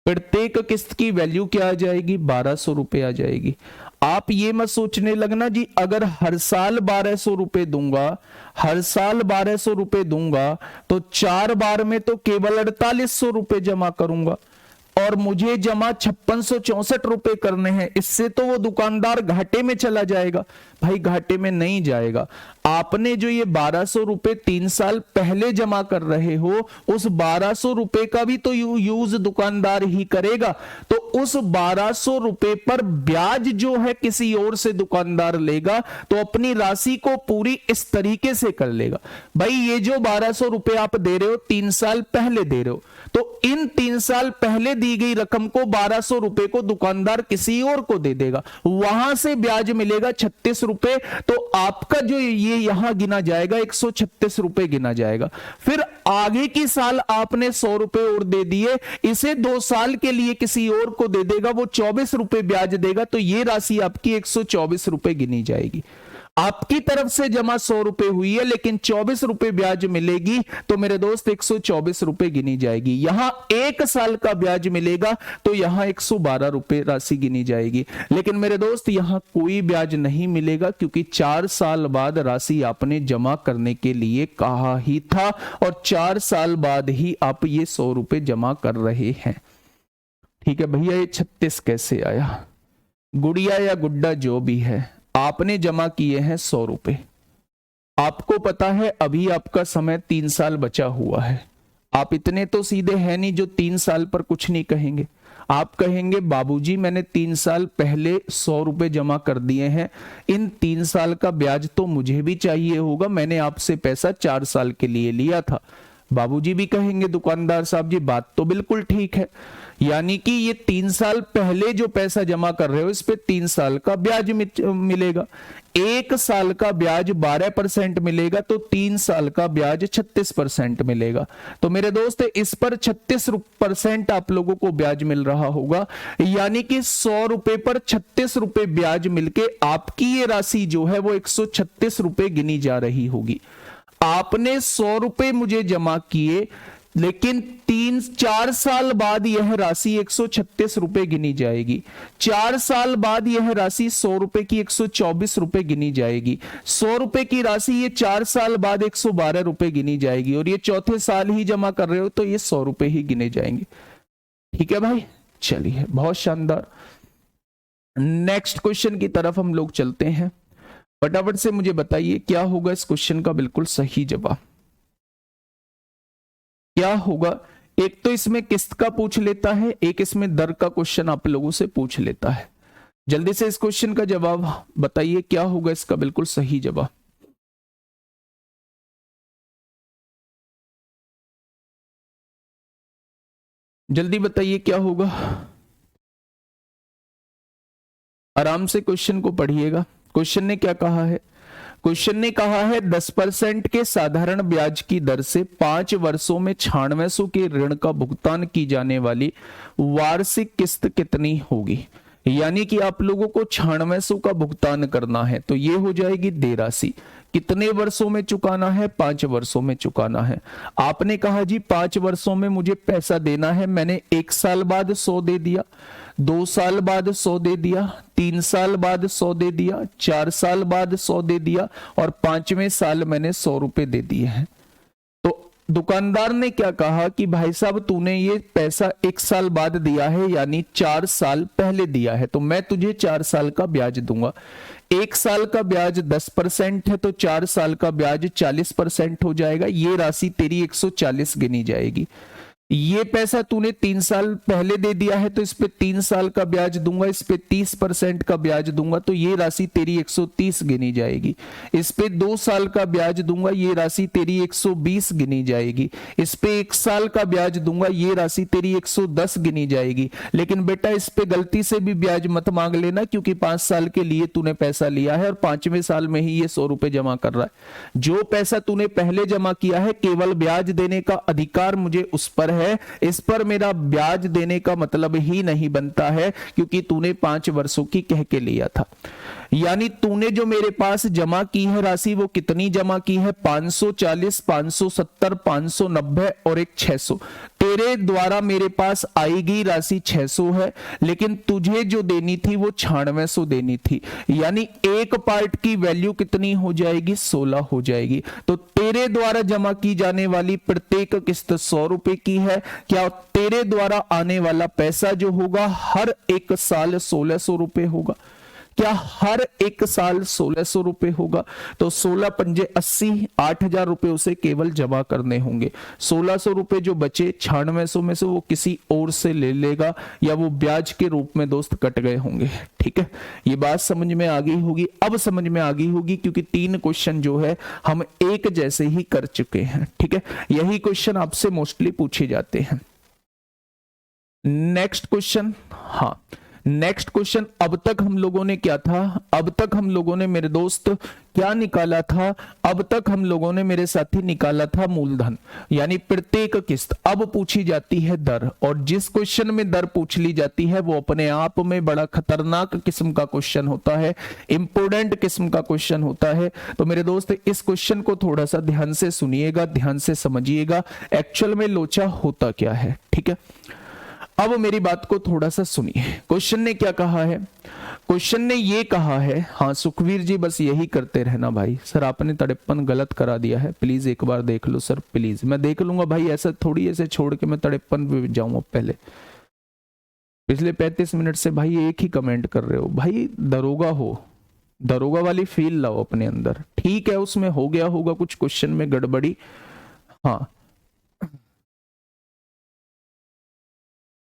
प्रत्येक किस्त की वैल्यू क्या आ जाएगी, 1200 रुपए आ जाएगी। आप ये मत सोचने लगना जी अगर हर साल 1200 रुपए दूंगा, हर साल 1200 रुपए दूंगा तो 4 बार में तो केवल 4800 रुपए जमा करूंगा और मुझे जमा 5664 रुपए करने हैं, इससे तो वो दुकानदार घाटे में चला जाएगा। भाई घाटे में नहीं जाएगा। आपने जो ये 1200 रुपए 3 साल पहले जमा कर रहे हो, उस 1200 रुपए का भी तो यूज दुकानदार ही करेगा। तो उस 1200 रुपए पर ब्याज जो है किसी और से दुकानदार लेगा, तो अपनी राशि को पूरी इस तरीके से कर लेगा। भाई ये जो 1200 रुपए आप दे रहे हो 3 साल पहले दे रहे हो, तो इन 3 साल पहले दी गई रकम को 1200 रुपए को दुकानदार किसी और को दे देगा, वहां से ब्याज मिलेगा 36 रुपए। तो आपका जो ये यहां गिना जाएगा 136 रुपए गिना जाएगा। फिर आगे की साल आपने 100 रुपए और दे दिए, इसे 2 साल के लिए किसी और को दे देगा, वो 24 रुपए ब्याज देगा, तो ये राशि आपकी 124 रुपए गिनी जाएगी। आपकी तरफ से जमा 100 रुपए हुई है लेकिन 24 रुपए ब्याज मिलेगी, तो मेरे दोस्त 124 रुपए गिनी जाएगी। यहां 1 साल का ब्याज मिलेगा तो यहां 112 रुपए राशि गिनी जाएगी। लेकिन मेरे दोस्त यहां कोई ब्याज नहीं मिलेगा, क्योंकि 4 साल बाद राशि आपने जमा करने के लिए कहा ही था और 4 साल बाद ही आप ये 100 रुपए जमा कर रहे हैं। ठीक है भैया, ये 36 कैसे आया? गुड़िया या गुड्डा जो भी है, आपने जमा किए हैं 100 रुपए। आपको पता है अभी आपका समय 3 साल बचा हुआ है। आप इतने तो सीधे हैं नहीं जो 3 साल पर कुछ नहीं कहेंगे। आप कहेंगे बाबूजी मैंने 3 साल पहले 100 रुपए जमा कर दिए हैं, इन 3 साल का ब्याज तो मुझे भी चाहिए होगा, मैंने आपसे पैसा 4 साल के लिए लिया था। बाबूजी भी कहेंगे दुकानदार साहब जी बात तो बिल्कुल ठीक है, यानी कि ये 3 साल पहले जो पैसा जमा कर रहे हो इस पे 3 साल का ब्याज मिलेगा। 1 साल का ब्याज 12% मिलेगा, तो 3 साल का ब्याज 36% मिलेगा। तो मेरे दोस्त इस पर 36% आप लोगों को ब्याज मिल रहा होगा, यानी कि 100 रुपए पर 36 रुपए ब्याज मिलके आपकी ये राशि जो है वो 136 रुपए गिनी जा रही होगी। आपने 100 रुपए मुझे जमा किए, लेकिन 4 साल बाद यह राशि 136 रुपए गिनी जाएगी। 4 साल बाद यह राशि 100 रुपए की 124 रुपए गिनी जाएगी। 100 रुपए की राशि ये 4 साल बाद 112 रुपए गिनी जाएगी, और ये चौथे साल ही जमा कर रहे हो तो ये 100 रुपए ही गिने जाएंगे। ठीक है भाई, चलिए बहुत शानदार। नेक्स्ट क्वेश्चन की तरफ हम लोग चलते हैं। फटाफट से मुझे बताइए क्या होगा इस क्वेश्चन का बिल्कुल सही जवाब क्या होगा। एक तो इसमें किस्त का पूछ लेता है, एक इसमें दर का क्वेश्चन आप लोगों से पूछ लेता है। जल्दी से इस क्वेश्चन का जवाब बताइए क्या होगा इसका बिल्कुल सही जवाब। जल्दी बताइए क्या होगा। आराम से क्वेश्चन को पढ़िएगा। क्वेश्चन ने क्या कहा है? क्वेश्चन ने कहा है 10% के साधारण ब्याज की दर से 5 वर्षों में 9600 के ऋण का भुगतान की जाने वाली वार्षिक किस्त कितनी होगी। यानी कि आप लोगों को 9600 का भुगतान करना है, तो ये हो जाएगी देय राशि। कितने वर्षों में चुकाना है? 5 वर्षों में चुकाना है। आपने कहा जी 5 वर्षों में मुझे पैसा देना है, मैंने 1 साल बाद 100 दे दिया, 2 साल बाद 100 दे दिया, 3 साल बाद 100 दे दिया, 4 साल बाद 100 दे दिया और 5वें साल मैंने 100 रुपए दे दिए हैं। तो दुकानदार ने क्या कहा कि भाई साहब तूने ये पैसा 1 साल बाद दिया है, यानी 4 साल पहले दिया है, तो मैं तुझे 4 साल का ब्याज दूंगा। 1 साल का ब्याज 10% है, तो 4 साल का ब्याज 40% हो जाएगा। ये राशि तेरी 140 गिनी जाएगी। ये पैसा तूने 3 साल पहले दे दिया है, तो इस पे 3 साल का ब्याज दूंगा, इस पे 30% का ब्याज दूंगा, तो ये राशि तेरी 130 गिनी जाएगी। इस पे 2 साल का ब्याज दूंगा, ये राशि तेरी 120 गिनी जाएगी। इस पे 1 साल का ब्याज दूंगा, ये राशि तेरी 110 गिनी जाएगी। लेकिन बेटा इस पे गलती से भी ब्याज मत मांग लेना, क्योंकि 5 साल के लिए तूने पैसा लिया है और 5वें साल में ही ये 100 रुपए जमा कर रहा है। जो पैसा तूने पहले जमा किया है, केवल ब्याज देने का अधिकार मुझे उस पर है, इस पर मेरा ब्याज देने का मतलब ही नहीं बनता है, क्योंकि तूने 5 वर्षों की कह के लिया था। यानी तूने जो मेरे पास जमा की है राशि, वो कितनी जमा की है? 540, 570, 590 और एक 600। तेरे द्वारा मेरे पास आएगी राशि 600 है, लेकिन तुझे जो देनी थी वो 9600 देनी थी। यानी एक पार्ट की वैल्यू कितनी हो जाएगी? 16 हो जाएगी। तो तेरे द्वारा जमा की जाने वाली प्रत्येक किस्त 100 रुपए की है। क्या तेरे द्वारा आने वाला पैसा जो होगा हर एक साल 1600 रुपए होगा? क्या हर एक साल 1600 रुपए होगा? तो 16 पंजे 80, 8000 रुपए उसे केवल जमा करने होंगे। 1600 रुपए जो बचे 9600 में से वो किसी और से ले लेगा, या वो ब्याज के रूप में दोस्त कट गए होंगे। ठीक है, ये बात समझ में आ गई होगी। अब समझ में आ गई होगी, क्योंकि 3 क्वेश्चन जो है हम एक जैसे ही कर चुके हैं। ठीक है, यही क्वेश्चन आपसे मोस्टली पूछे जाते हैं। नेक्स्ट क्वेश्चन, हाँ नेक्स्ट क्वेश्चन। अब तक हम लोगों ने क्या था? अब तक हम लोगों ने मेरे दोस्त क्या निकाला था? अब तक हम लोगों ने मेरे साथी निकाला था मूलधन, यानी प्रत्येक किस्त। अब पूछी जाती है दर, और जिस क्वेश्चन में दर पूछ ली जाती है वो अपने आप में बड़ा खतरनाक किस्म का क्वेश्चन होता है, इंपोर्टेंट किस्म का क्वेश्चन होता है। तो मेरे दोस्त इस क्वेश्चन को थोड़ा सा ध्यान से सुनिएगा, ध्यान से समझिएगा एक्चुअल में लोचा होता क्या है। ठीक है, अब मेरी बात को थोड़ा सा सुनिए। क्वेश्चन ने क्या कहा है? क्वेश्चन ने ये कहा है, हाँ सुखवीर जी बस यही करते रहना भाई। सर आपने 53 गलत करा दिया है, प्लीज एक बार देख लो सर, प्लीज। मैं देख लूंगा भाई, ऐसा थोड़ी ऐसे छोड़ के मैं 53 पे जाऊंगा। पहले पिछले 35 मिनट से भाई एक ही कमेंट कर रहे हो। भाई दरोगा हो, दरोगा वाली फील लाओ अपने अंदर। ठीक है, उसमें हो गया होगा कुछ क्वेश्चन में गड़बड़ी, हाँ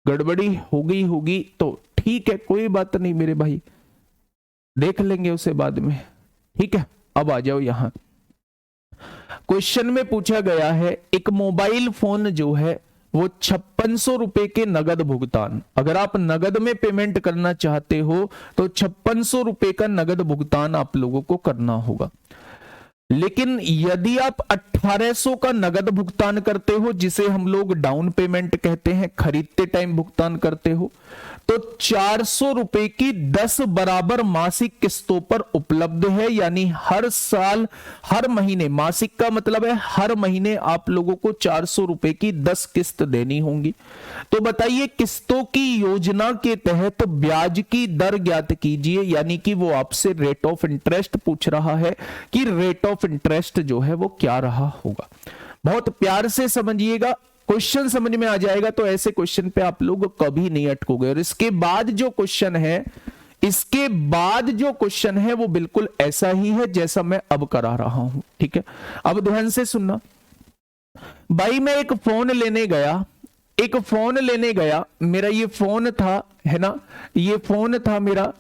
गड़बड़ी हो गई होगी, तो ठीक है कोई बात नहीं मेरे भाई, देख लेंगे उसे बाद में। ठीक है, अब आ जाओ यहां। क्वेश्चन में पूछा गया है एक मोबाइल फोन जो है वो 5600 रुपए के नगद भुगतान, अगर आप नगद में पेमेंट करना चाहते हो तो 5600 रुपए का नगद भुगतान आप लोगों को करना होगा। लेकिन यदि आप 1800 का नगद भुगतान करते हो, जिसे हम लोग डाउन पेमेंट कहते हैं, खरीदते टाइम भुगतान करते हो, तो 400 रुपए की 10 बराबर मासिक किस्तों पर उपलब्ध है। यानी हर साल, हर महीने, मासिक का मतलब है हर महीने आप लोगों को 400 रुपए की 10 किस्त देनी होंगी। तो बताइए किस्तों की योजना के तहत ब्याज की दर ज्ञात कीजिए। यानी कि वो आपसे रेट ऑफ इंटरेस्ट पूछ रहा है कि रेट ऑफ इंटरेस्ट जो है वो क्या रहा होगा। बहुत प्यार से समझिएगा, क्वेश्चन समझ में आ जाएगा तो ऐसे क्वेश्चन पे आप लोग कभी नहीं अटकोगे। और इसके बाद जो क्वेश्चन है, इसके बाद जो क्वेश्चन है वो बिल्कुल ऐसा ही है जैसा मैं अब करा रहा हूं। ठीक है, अब ध्यान से सुनना भाई। मैं एक फोन लेने गया, एक फोन लेने गया, मेरा ये फोन था, है ना, ये फोन था मेरा,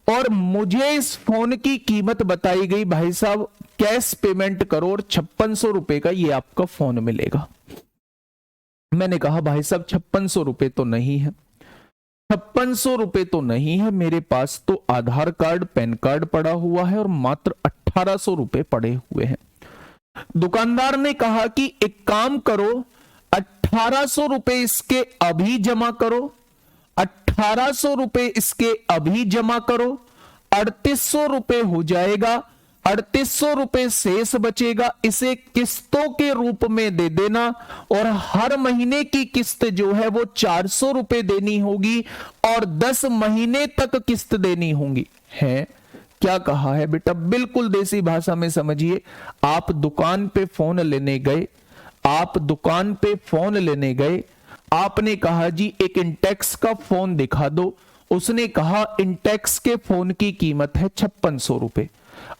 और मुझे इस फोन की कीमत बताई गई भाई साहब कैश पेमेंट करो और 5600 रुपए का ये आपका फोन मिलेगा। मैंने कहा भाई साहब 5600 रुपए तो नहीं है। 5600 रुपए तो नहीं है मेरे पास, तो आधार कार्ड पैन कार्ड पड़ा हुआ है और मात्र 1800 रुपए पड़े हुए हैं। दुकानदार ने कहा कि एक काम करो, 1800 रुपए इसके अभी जमा करो, 1800 रुपए इसके अभी जमा करो, 3800 रुपए हो जाएगा, 3800 रुपए शेष बचेगा, इसे किस्तों के रूप में दे देना और हर महीने की किस्त जो है वो 400 रुपए देनी होगी और 10 महीने तक किस्त देनी होगी। है क्या कहा है बेटा? बिल्कुल देसी भाषा में समझिए। आप दुकान पे फोन लेने गए, आप दुकान पे फोन लेने गए, आपने कहा जी एक इंटेक्स का फोन दिखा दो, उसने कहा इंटेक्स के फोन की कीमत है 5600 रुपए,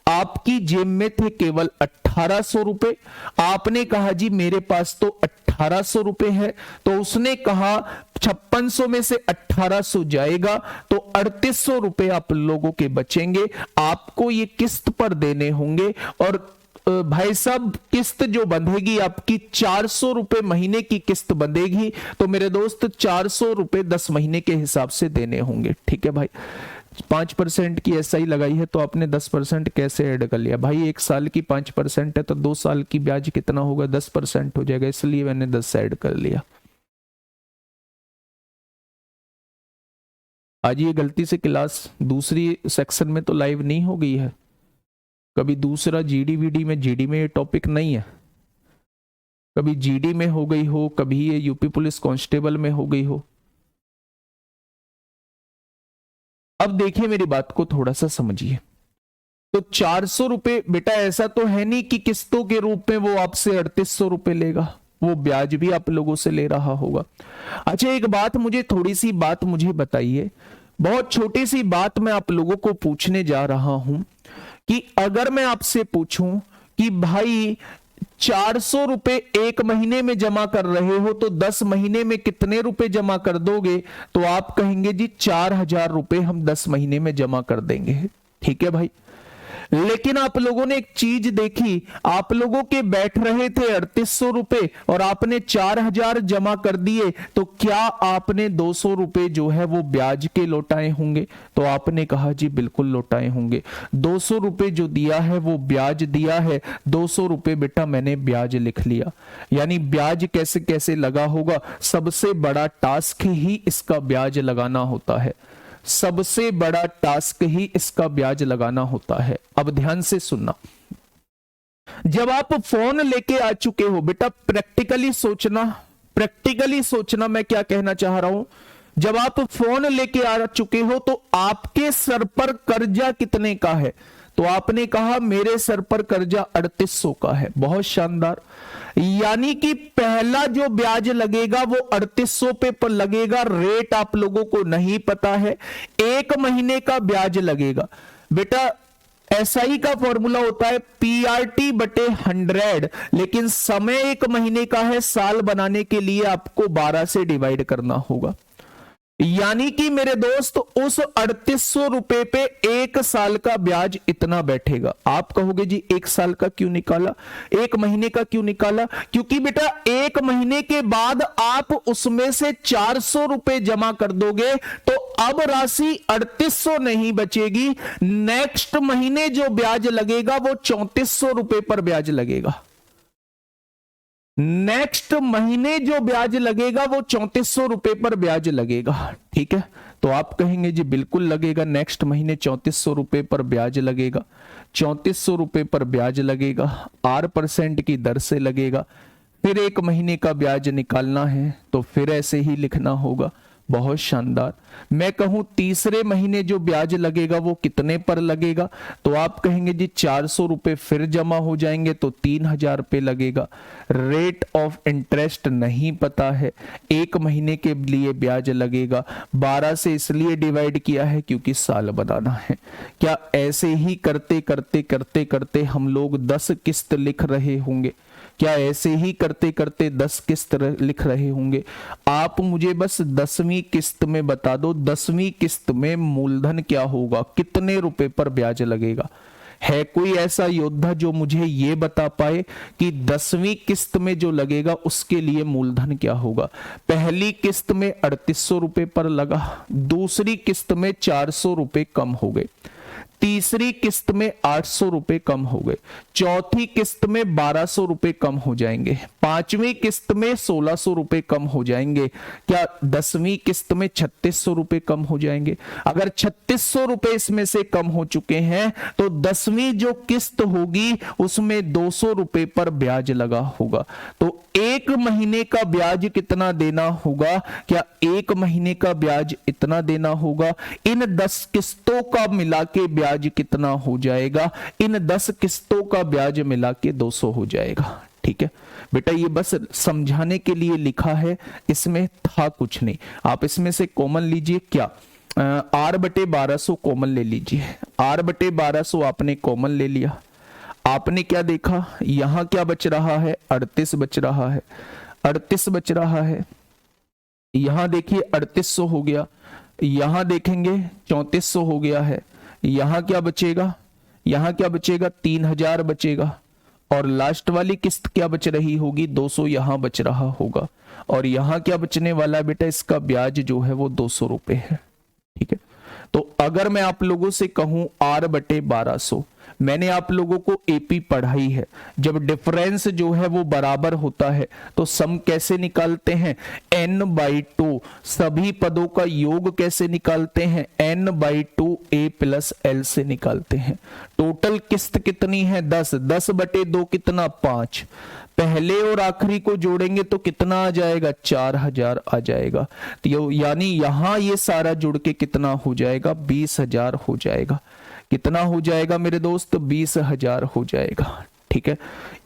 आपकी जेब में थे केवल 1800 रुपए, आपने कहा जी मेरे पास तो 1800 रुपए है, तो उसने कहा 5600 में से 1800 जाएगा तो 3800 रुपए आप लोगों के बचेंगे, आपको ये किस्त पर देने होंगे और भाई साहब किस्त जो बंधेगी आपकी 400 रुपए महीने की किस्त बंधेगी, तो मेरे दोस्त 400 रुपए 10 महीने के हिसाब से देने होंगे। ठीक है भाई, 5% की एसआई लगाई है तो आपने 10% कैसे ऐड कर लिया भाई? 1 साल की 5% है तो 2 साल की ब्याज कितना होगा? 10% हो जाएगा, इसलिए मैंने 10 ऐड कर लिया। आज ये गलती से क्लास दूसरी सेक्शन में तो लाइव नहीं हो गई है, कभी दूसरा जीडी में ये टॉपिक नहीं है, कभी जीडी में हो गई हो, कभी ये यूपी पुलिस कांस्टेबल में हो गई हो। अब देखिए मेरी बात को थोड़ा सा समझिए। तो 400 रुपए बेटा ऐसा तो है नहीं कि किस्तों के रूप में वो आपसे 3800 रुपए लेगा, वो ब्याज भी आप लोगों से ले रहा होगा। अच्छा एक बात मुझे थोड़ी सी बात मुझे बताइए, बहुत छोटी सी बात मैं आप लोगों को पूछने जा रहा हूं कि अगर मैं आपसे पूछूं कि भाई 400 रुपए 1 महीने में जमा कर रहे हो तो 10 महीने में कितने रुपए जमा कर दोगे? तो आप कहेंगे जी 4000 रुपए हम 10 महीने में जमा कर देंगे। ठीक है भाई, लेकिन आप लोगों ने एक चीज देखी, आप लोगों के बैठ रहे थे 3800 रुपए और आपने 4000 जमा कर दिए, तो क्या आपने 200 रुपए जो है वो ब्याज के लौटाए होंगे? तो आपने कहा जी बिल्कुल लौटाए होंगे। 200 रुपए जो दिया है वो ब्याज दिया है, 200 रुपए बेटा मैंने ब्याज लिख लिया। यानी ब्याज कैसे कैसे लगा होगा? सबसे बड़ा टास्क ही इसका ब्याज लगाना होता है, सबसे बड़ा टास्क ही इसका ब्याज लगाना होता है। अब ध्यान से सुनना, जब आप फोन लेके आ चुके हो बेटा, प्रैक्टिकली सोचना, प्रैक्टिकली सोचना मैं क्या कहना चाह रहा हूं। जब आप फोन लेके आ चुके हो तो आपके सर पर कर्जा कितने का है? तो आपने कहा मेरे सर पर कर्जा 3800 का है। बहुत शानदार, यानी कि पहला जो ब्याज लगेगा वो 3800 पे पर लगेगा। रेट आप लोगों को नहीं पता है, 1 महीने का ब्याज लगेगा बेटा। एसआई का फॉर्मूला होता है पीआरटी बटे 100, लेकिन समय 1 महीने का है, साल बनाने के लिए आपको 12 से डिवाइड करना होगा। यानी कि मेरे दोस्त उस 3800 रुपए पे 1 साल का ब्याज इतना बैठेगा। आप कहोगे जी 1 साल का क्यों निकाला, 1 महीने का क्यों निकाला? क्योंकि बेटा 1 महीने के बाद आप उसमें से 400 रुपए जमा कर दोगे तो अब राशि 3800 नहीं बचेगी। नेक्स्ट महीने जो ब्याज लगेगा वो 3400 रुपए पर ब्याज लगेगा। नेक्स्ट महीने जो ब्याज लगेगा वो 3400 रुपए पर ब्याज लगेगा। ठीक है, तो आप कहेंगे जी बिल्कुल लगेगा, नेक्स्ट महीने 3400 रुपए पर ब्याज लगेगा, 3400 रुपए पर ब्याज लगेगा, 8% की दर से लगेगा। फिर 1 महीने का ब्याज निकालना है तो फिर ऐसे ही लिखना होगा। बहुत शानदार। मैं कहूं तीसरे महीने जो ब्याज लगेगा वो कितने पर लगेगा? तो आप कहेंगे जी 400 रुपए फिर जमा हो जाएंगे तो 3000 रुपए लगेगा। रेट ऑफ इंटरेस्ट नहीं पता है, 1 महीने के लिए ब्याज लगेगा। 12 से इसलिए डिवाइड किया है क्योंकि साल बनाना है। क्या ऐसे ही करते करते करते करते हम लोग 10 किस्त लिख रहे होंगे? क्या ऐसे ही करते करते 10 किस्त लिख रहे होंगे? आप मुझे बस 10वीं किस्त में बता दो, 10वीं किस्त में मूलधन क्या होगा, कितने रुपए पर ब्याज लगेगा? है कोई ऐसा योद्धा जो मुझे ये बता पाए कि 10वीं किस्त में जो लगेगा उसके लिए मूलधन क्या होगा? पहली किस्त में 3800 रुपए पर लगा, दूसरी किस्त में 400 रुपए कम हो गए, तीसरी किस्त में 800 रुपए कम हो गए, चौथी किस्त में 1200 रुपए कम हो जाएंगे, पांचवी किस्त में 1600 रुपए कम हो जाएंगे, क्या 10वीं किस्त में 3600 रुपए कम हो जाएंगे? अगर 3600 रुपए इसमें से कम हो चुके हैं तो 10वीं जो किस्त होगी उसमें 200 रुपए पर ब्याज लगा होगा। तो एक महीने का ब्याज कितना देना होगा? क्या एक महीने का ब्याज इतना देना होगा? इन 10 किस्तों का मिला के ब्याज कितना हो जाएगा? इन 10 किस्तों का ब्याज मिला के 200 हो जाएगा। ठीक है बेटा, ये बस समझाने के लिए लिखा है, इसमें था कुछ नहीं। आप इसमें से कॉमन लीजिए, क्या R/1200 कॉमन ले लीजिए। R/1200 आपने कॉमन ले लिया, आपने क्या देखा, यहां क्या बच रहा है? 38 बच रहा है, 38 बच रहा है। यहां देखिए 3800 हो गया, यहां देखेंगे 3400 हो गया है। यहां क्या बचेगा? यहां क्या बचेगा? 3000 बचेगा। और लास्ट वाली किस्त क्या बच रही होगी? 200 यहां बच रहा होगा। और यहां क्या बचने वाला है बेटा? इसका ब्याज जो है वो 200 रुपए है। ठीक है, तो अगर मैं आप लोगों से कहूं R/1200, मैंने आप लोगों को एपी पढ़ाई है, जब डिफरेंस जो है वो बराबर होता है तो सम कैसे निकालते हैं? n/2। सभी पदों का योग कैसे निकालते हैं? n/2 a+l से निकालते हैं। टोटल किस्त कितनी है? 10। 10/2 कितना? 5। पहले और आखिरी को जोड़ेंगे तो कितना आ जाएगा? 4000 आ जाएगा। तो यानी यहां ये सारा जुड़ के कितना हो जाएगा? 20,000 हो जाएगा। कितना हो जाएगा मेरे दोस्त? 20,000 हो जाएगा। ठीक है,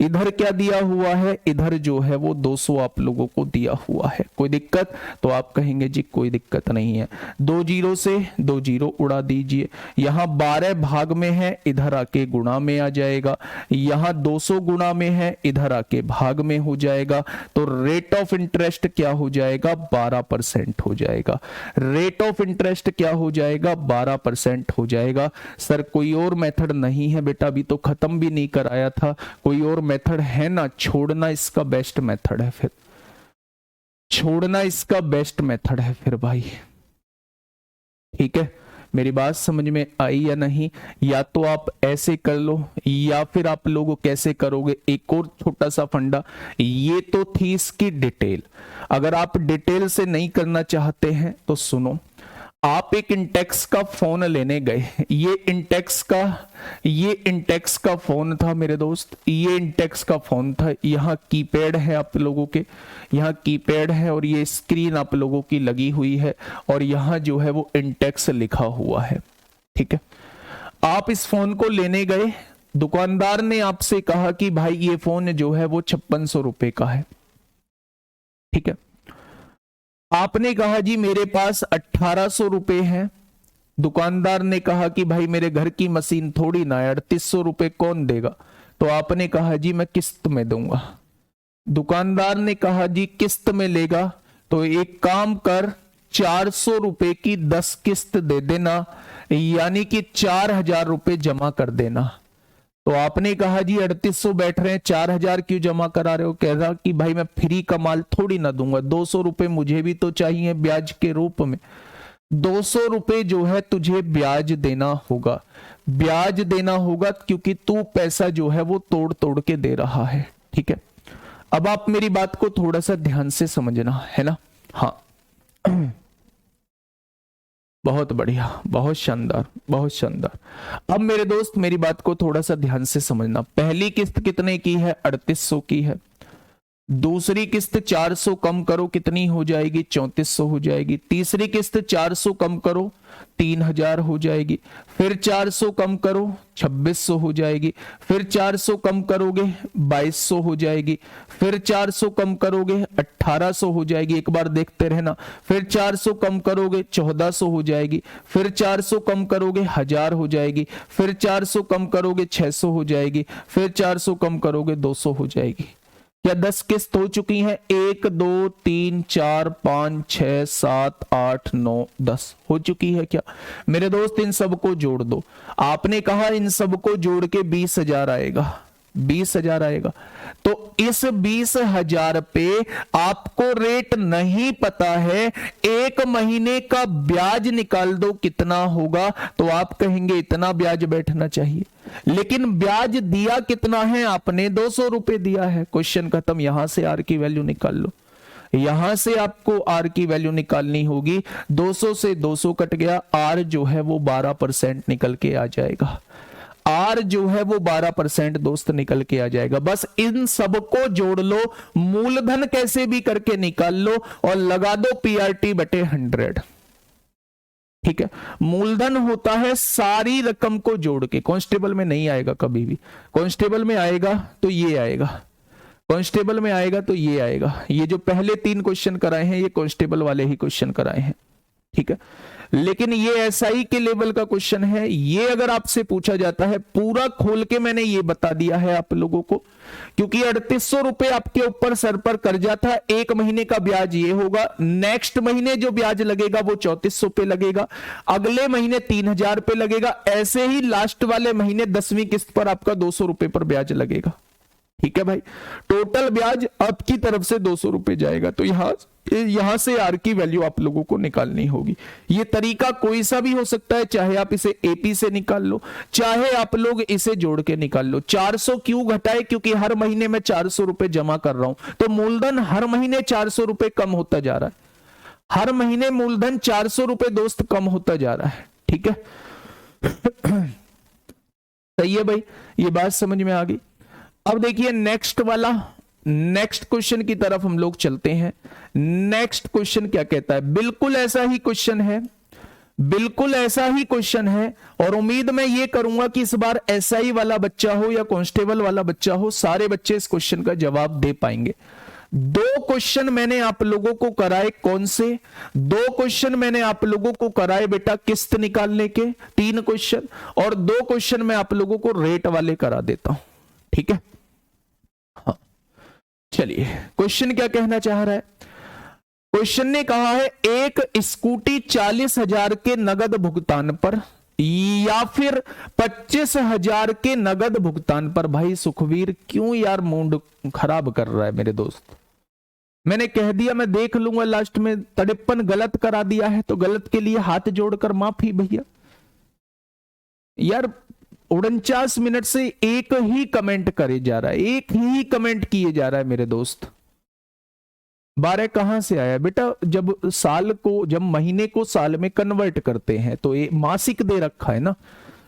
इधर क्या दिया हुआ है? इधर जो है वो 200 आप लोगों को दिया हुआ है। कोई दिक्कत? तो आप कहेंगे जी कोई दिक्कत नहीं है। 2 जीरो से 2 जीरो उड़ा दीजिए। यहां 12 भाग में है, इधर आके गुणा में आ जाएगा। यहां 200 गुणा में है, इधर आके भाग में हो जाएगा। तो रेट ऑफ इंटरेस्ट क्या हो जाएगा? 12% हो जाएगा। रेट ऑफ इंटरेस्ट क्या हो जाएगा? 12% हो जाएगा। सर कोई और मेथड नहीं है बेटा? अभी तो खत्म भी नहीं कराया था। कोई और मेथड है ना? छोड़ना इसका बेस्ट मेथड है, फिर छोड़ना इसका बेस्ट मेथड है फिर भाई। ठीक है, मेरी बात समझ में आई या नहीं? या तो आप ऐसे कर लो, या फिर आप लोग कैसे करोगे? एक और छोटा सा फंडा, ये तो थी इसकी डिटेल। अगर आप डिटेल से नहीं करना चाहते हैं तो सुनो, आप एक इंटेक्स का फोन लेने गए। ये इंटेक्स का फोन था मेरे दोस्त, ये इंटेक्स का फोन था। यहाँ कीपैड है आप लोगों के, यहाँ कीपैड है और ये स्क्रीन आप लोगों की लगी हुई है और यहाँ जो है वो इंटेक्स लिखा हुआ है। ठीक है, आप इस फोन को लेने गए, दुकानदार ने आपसे कहा कि भाई ये फोन जो है वो 5600 रुपए का है। ठीक है, आपने कहा जी मेरे पास 1800 रुपए हैं। दुकानदार ने कहा कि भाई मेरे घर की मशीन थोड़ी ना है, 3800 रुपए कौन देगा? तो आपने कहा जी मैं किस्त में दूंगा। दुकानदार ने कहा जी किस्त में लेगा तो एक काम कर, 400 रुपए की 10 किस्त दे देना, यानी कि 4000 रुपए जमा कर देना। तो आपने कहा जी 3800 बैठ रहे हैं, 4000 क्यों जमा करा रहे हो? कह रहा कि भाई मैं फ्री का माल थोड़ी ना दूंगा, 200 रुपए मुझे भी तो चाहिए ब्याज के रूप में। 200 रुपए जो है तुझे ब्याज देना होगा, ब्याज देना होगा क्योंकि तू पैसा जो है वो तोड़ तोड़ के दे रहा है। ठीक है, अब आप मेरी बात को थोड़ा सा ध्यान से समझना है ना। हाँ बहुत बढ़िया, बहुत शानदार, बहुत शानदार। अब मेरे दोस्त मेरी बात को थोड़ा सा ध्यान से समझना। पहली किस्त कितने की है? 3800 की है। दूसरी किस्त 400 कम करो कितनी हो जाएगी? 3400 हो जाएगी। तीसरी किस्त 400 कम करो 3000 हो जाएगी। फिर 400 कम करो 2600 हो जाएगी। फिर 400 कम करोगे 2200 हो जाएगी। फिर 400 कम करोगे 1800 हो जाएगी। एक बार देखते रहना। फिर 400 कम करोगे 1400 हो जाएगी। फिर 400 कम करोगे 1000 हो जाएगी। फिर 400 कम करोगे 600 हो जाएगी। फिर 400 कम करोगे 200 हो जाएगी। क्या 10 किस्त हो चुकी हैं? 1 2 3 4 5 6 7 8 9 10 हो चुकी है क्या मेरे दोस्त? इन सबको जोड़ दो। आपने कहा इन सबको जोड़ के 20,000 आएगा, 20,000 आएगा। तो इस 20,000 पे आपको रेट नहीं पता है, एक महीने का ब्याज निकाल दो कितना होगा, तो आप कहेंगे इतना ब्याज बैठना चाहिए। लेकिन ब्याज दिया कितना है आपने? 200 रुपए दिया है। क्वेश्चन खत्म। यहां से आर की वैल्यू निकाल लो। यहां से आपको आर की वैल्यू निकालनी होगी। 200 से 200 कट गया, आर जो है वो 12% निकल के आ जाएगा। आर जो है वो 12% दोस्त निकल के आ जाएगा। बस इन सबको जोड़ लो, मूलधन कैसे भी करके निकाल लो और लगा दो पीआरटी बटे 100। ठीक है, मूलधन होता है सारी रकम को जोड़ के। कांस्टेबल में नहीं आएगा कभी भी। कांस्टेबल में आएगा तो ये आएगा, कांस्टेबल में आएगा तो ये आएगा। ये जो पहले 3 क्वेश्चन कराए हैं ये कांस्टेबल वाले ही क्वेश्चन कराए हैं। ठीक है, लेकिन ये एसआई के लेवल का क्वेश्चन है। ये अगर आपसे पूछा जाता है, पूरा खोल के मैंने ये बता दिया है आप लोगों को, क्योंकि 3800 रुपए आपके ऊपर सर पर कर्जा था। एक महीने का ब्याज ये होगा, नेक्स्ट महीने जो ब्याज लगेगा वो 3400 पे लगेगा, अगले महीने 3000 पे लगेगा, ऐसे ही लास्ट वाले महीने 10वीं किस्त पर आपका 200 रुपए पर ब्याज लगेगा। ठीक है भाई, टोटल ब्याज आपकी तरफ से 200 रुपए जाएगा। तो यहां से आर की वैल्यू आप लोगों को निकालनी होगी। ये तरीका कोई सा भी हो सकता है, चाहे आप इसे एपी से निकाल लो, चाहे आप लोग इसे जोड़ के निकाल लो। 400 क्यों घटाए? क्योंकि हर महीने में 400 रुपए जमा कर रहा हूं, तो मूलधन हर महीने 400 रुपए कम होता जा रहा है। हर महीने मूलधन 400 रुपए दोस्त कम होता जा रहा है। ठीक है सही है भाई, ये बात समझ में आ गई। अब देखिए नेक्स्ट वाला, नेक्स्ट क्वेश्चन की तरफ हम लोग चलते हैं। नेक्स्ट क्वेश्चन क्या कहता है? बिल्कुल ऐसा ही क्वेश्चन है, बिल्कुल ऐसा ही क्वेश्चन है। और उम्मीद मैं ये करूंगा कि इस बार एसआई वाला बच्चा हो या कांस्टेबल वाला बच्चा हो, सारे बच्चे इस क्वेश्चन का जवाब दे पाएंगे। 2 क्वेश्चन मैंने आप लोगों को कराए, कौन से 2 क्वेश्चन मैंने आप लोगों को कराए बेटा? किस्त निकालने के 3 क्वेश्चन, और 2 क्वेश्चन मैं आप लोगों को रेट वाले करा देता हूं। ठीक है, हाँ चलिए, क्वेश्चन क्या कहना चाह रहा है? क्वेश्चन ने कहा है एक स्कूटी 40,000 के नगद भुगतान पर या फिर 25,000 के नगद भुगतान पर। भाई सुखवीर क्यों यार मूड खराब कर रहा है मेरे दोस्त? मैंने कह दिया मैं देख लूंगा, लास्ट में 53 गलत करा दिया है, तो गलत के लिए हाथ जोड़कर माफी भैया। यार 49 मिनट से एक ही कमेंट करे जा रहा है, एक ही कमेंट किए जा रहा है मेरे दोस्त। 12 कहां से आया बेटा? जब साल को, जब महीने को साल में कन्वर्ट करते हैं तो ये मासिक दे रखा है ना।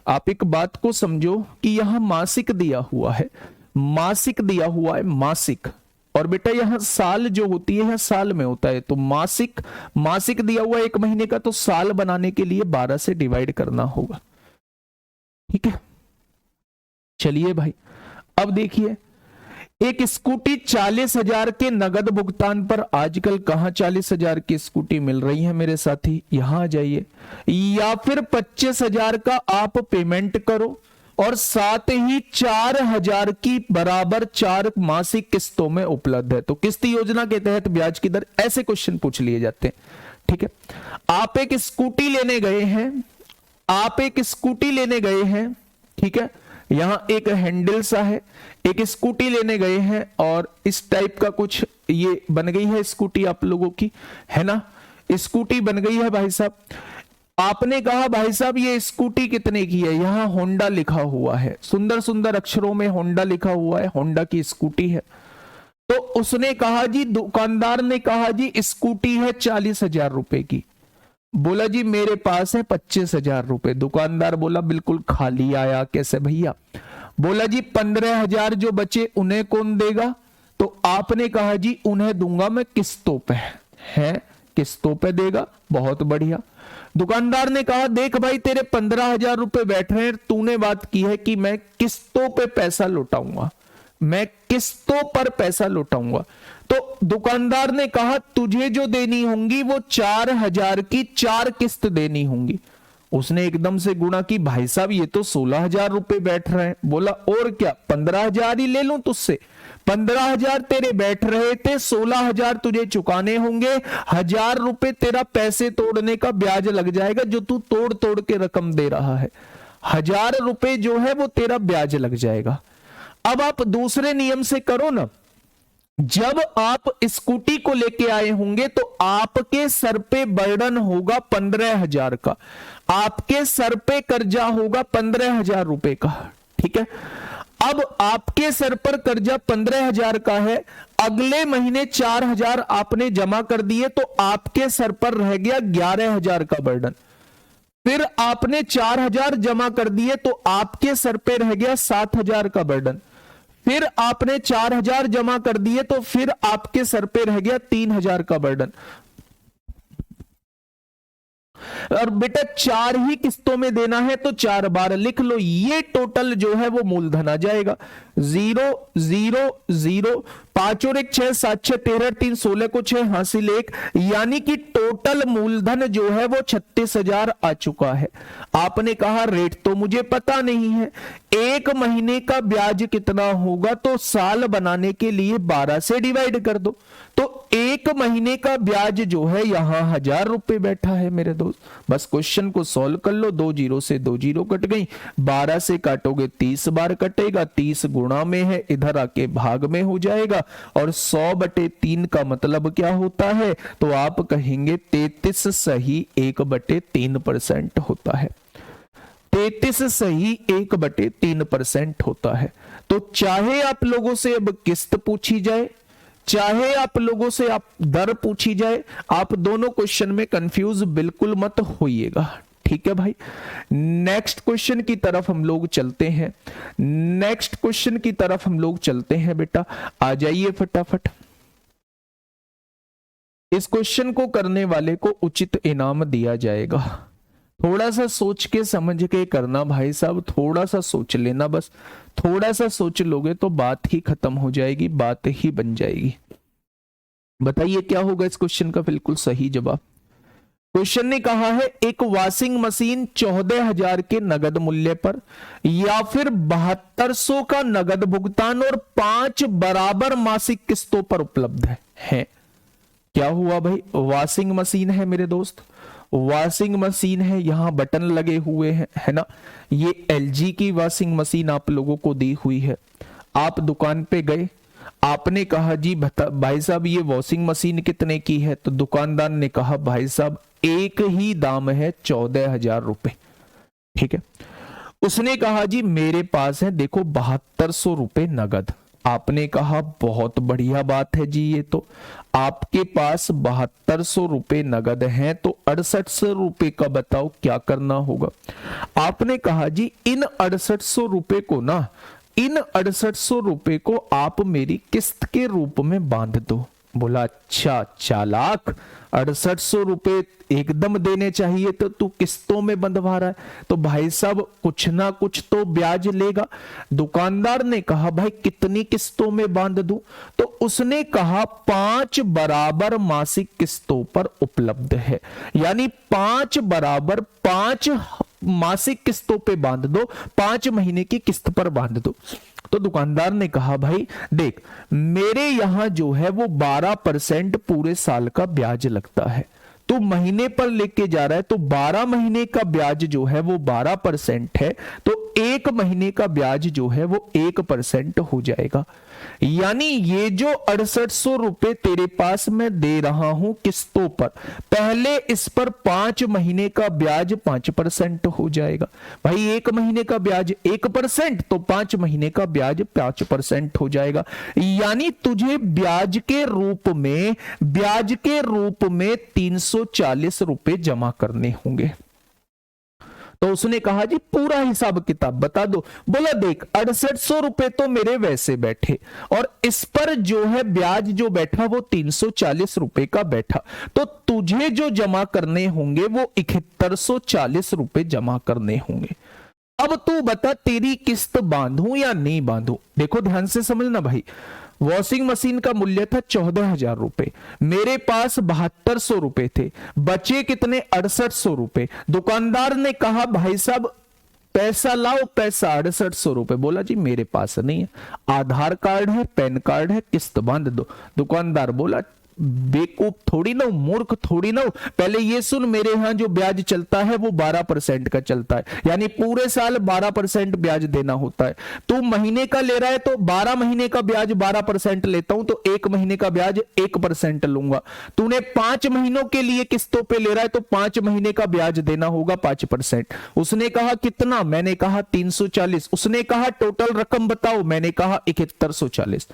आप एक बात को समझो कि यहां मासिक दिया हुआ है, मासिक दिया हुआ है, मासिक। और बेटा यहां साल जो होती है साल में होता है, तो मासिक, मासिक दिया हुआ एक महीने का, तो साल बनाने के लिए 12 से डिवाइड करना होगा। ठीक है, चलिए भाई अब देखिए, एक स्कूटी 40,000 के नगद भुगतान पर, आजकल कहां 40,000 की स्कूटी मिल रही है मेरे साथी, यहां आ जाइए, या फिर 25,000 का आप पेमेंट करो और साथ ही 4,000 की बराबर 4 मासिक किस्तों में उपलब्ध है। तो किस्त योजना के तहत ब्याज की दर, ऐसे क्वेश्चन पूछ लिए जाते हैं। ठीक है, आप एक स्कूटी लेने गए हैं, आप एक स्कूटी लेने गए हैं, ठीक है, यहां एक हैंडल सा है, एक स्कूटी लेने गए हैं और इस टाइप का कुछ ये बन गई है स्कूटी आप लोगों की, है ना, स्कूटी बन गई है भाई साहब। आपने कहा भाई साहब ये स्कूटी कितने की है? यहां होंडा लिखा हुआ है, सुंदर सुंदर अक्षरों में होंडा लिखा हुआ है, होंडा की स्कूटी है। तो उसने कहा जी, दुकानदार ने कहा जी स्कूटी है 40,000 रुपए की। बोला जी मेरे पास है 25,000 रुपए। दुकानदार बोला बिल्कुल खाली आया, कैसे भैया? बोला जी 15,000 जो बचे उन्हें कौन देगा? तो आपने कहा जी उन्हें दूंगा मैं किस्तों पे। है, किस्तों पे देगा, बहुत बढ़िया। दुकानदार ने कहा देख भाई तेरे 15,000 रुपए बैठ रहे हैं, तूने बात की है कि मैं किस्तों पे पैसा लौटाऊंगा, मैं किस्तों पर पैसा लौटाऊंगा। तो दुकानदार ने कहा तुझे जो देनी होंगी वो 4,000 की 4 किस्त देनी होंगी। उसने एकदम से गुणा की, भाई साहब ये तो 16,000 रुपए बैठ रहे हैं। बोला और क्या 15,000 ही ले लूं तुझसे? 15,000 तेरे बैठ रहे थे, 16,000 तुझे चुकाने होंगे, 1,000 रुपए तेरा पैसे तोड़ने का ब्याज लग जाएगा जो तू तोड़ तोड़ के रकम दे रहा है। 1,000 रुपए जो है वो तेरा ब्याज लग जाएगा। अब आप दूसरे नियम से करो ना, जब आप स्कूटी को लेके आए होंगे तो आपके सर पे बर्डन होगा 15,000 का, आपके सर पे कर्जा होगा 15,000 रुपए का, ठीक है। अब आपके सर पर कर्जा 15,000 का है, अगले महीने 4,000 आपने जमा कर दिए तो आपके सर पर रह गया 11,000 का बर्डन। फिर आपने 4,000 जमा कर दिए तो आपके सर पे रह गया 7,000 का बर्डन। फिर आपने 4,000 जमा कर दिए तो फिर आपके सर पे रह गया 3,000 का बर्डन। और बेटा 4 ही किस्तों में देना है तो 4 बार लिख लो, ये टोटल जो है वो मूलधन आ जाएगा। 0 0 0, 5 और 1 6, 7 6 13, 3 16 को 6 हासिल 1, यानी कि टोटल मूलधन जो है वो 36,000 आ चुका है। आपने कहा रेट तो मुझे पता नहीं है, 1 महीने का ब्याज कितना होगा, तो साल बनाने के लिए 12 से डिवाइड कर दो, तो 1 महीने का ब्याज जो है यहां 1,000 रुपए बैठा है मेरे दोस्त। बस क्वेश्चन को सॉल्व कर लो, 2 जीरो से 2 जीरो कट गई, 12 से काटोगे 30 बार कटेगा, 30 गुणा में है, इधर आके भाग में हो जाएगा, और 100/3 का मतलब क्या होता है, तो आप कहेंगे 33 सही 1/3% होता है। 33 सही 1/3% होता है। तो चाहे आप लोगों से अब किस्त पूछी जाए, चाहे आप लोगों से आप दर पूछी जाए, आप दोनों क्वेश्चन में कंफ्यूज बिल्कुल मत होइएगा, ठीक है भाई। नेक्स्ट क्वेश्चन की तरफ हम लोग चलते हैं, नेक्स्ट क्वेश्चन की तरफ हम लोग चलते हैं बेटा, आ जाइए फटाफट। इस क्वेश्चन को करने वाले को उचित इनाम दिया जाएगा। थोड़ा सा सोच के समझ के करना भाई साहब, थोड़ा सा सोच लेना, बस थोड़ा सा सोच लोगे तो बात ही खत्म हो जाएगी, बात ही बन जाएगी। बताइए क्या होगा इस क्वेश्चन का बिल्कुल सही जवाब। क्वेश्चन ने कहा है एक वॉशिंग मशीन 14,000 के नगद मूल्य पर या फिर 7200 का नगद भुगतान और 5 बराबर मासिक किस्तों पर उपलब्ध है। क्या हुआ भाई, वॉशिंग मशीन है मेरे दोस्त, वॉशिंग मशीन है, यहां बटन लगे हुए हैं, है ना। ये LG की वॉशिंग मशीन आप लोगों को दी हुई है। आप दुकान पे गए, आपने कहा जी भाई साहब ये वॉशिंग मशीन कितने की है, तो दुकानदार ने कहा भाई साहब एक ही दाम है 14,000 रुपए, ठीक है। उसने कहा जी मेरे पास है देखो 7200 रुपए नगद। आपने कहा बहुत बढ़िया बात है जी, ये तो आपके पास 7200 रुपए नगद हैं, तो 6800 रुपए का बताओ क्या करना होगा। आपने कहा जी इन 6800 रुपए को ना, इन 6800 रुपए को आप मेरी किस्त के रूप में बांध दो। बोला अच्छा चालाक, 6800 रुपए एकदम देने चाहिए तो तू किस्तों में बंधवा रहा है, तो भाई साहब कुछ ना कुछ तो ब्याज लेगा। दुकानदार ने कहा भाई कितनी किस्तों में बांध दूं, तो उसने कहा 5 बराबर मासिक किस्तों पर उपलब्ध है, यानी 5 बराबर 5 मासिक किस्तों पे बांध दो, 5 महीने की किस्त पर बांध दो। तो दुकानदार ने कहा भाई देख मेरे यहां जो है वो 12% पूरे साल का ब्याज लगता है, तो महीने पर लेके जा रहा है तो 12 महीने का ब्याज जो है वो 12% है, तो 1 महीने का ब्याज जो है वो 1% हो जाएगा। यानी ये जो 6800 रुपए तेरे पास मैं दे रहा हूं किस्तों पर, पहले इस पर 5 महीने का ब्याज 5% हो जाएगा। भाई 1 महीने का ब्याज 1%, तो 5 महीने का ब्याज 5% हो जाएगा। यानी तुझे ब्याज के रूप में 340 रुपए जमा करने होंगे। तो उसने कहा जी पूरा हिसाब किताब बता दो। बोला देख 6800 रुपए तो मेरे वैसे बैठे और इस पर जो है ब्याज जो बैठा वो 340 रुपए का बैठा, तो तुझे जो जमा करने होंगे वो 7140 रुपए जमा करने होंगे। अब तू बता तेरी किस्त बांधूं या नहीं बांधूं। देखो ध्यान से समझना भाई, वॉशिंग मशीन का मूल्य था 14,000 रुपए, मेरे पास 7200 रुपए थे, बचे कितने 6800 रुपए। दुकानदार ने कहा भाई साहब पैसा लाओ, पैसा 6800 रुपए। बोला जी मेरे पास नहीं है, आधार कार्ड है, पैन कार्ड है, किस्त बांध दो। दुकानदार बोला बेवकूफ थोड़ी ना, मूर्ख थोड़ी ना, पहले ये सुन, मेरे यहां जो ब्याज चलता है वो 12% का चलता है, यानी पूरे साल 12% ब्याज देना होता है। तू महीने का ले रहा है तो 12 महीने का ब्याज 12% लेता हूं, तो 1 महीने का ब्याज 1% लूंगा। तूने 5 महीनों के लिए किस्तों पे ले रहा है तो 5 महीने का ब्याज देना होगा 5%। उसने कहा कितना, मैंने कहा 340। उसने कहा टोटल रकम बताओ, मैंने कहा 7140।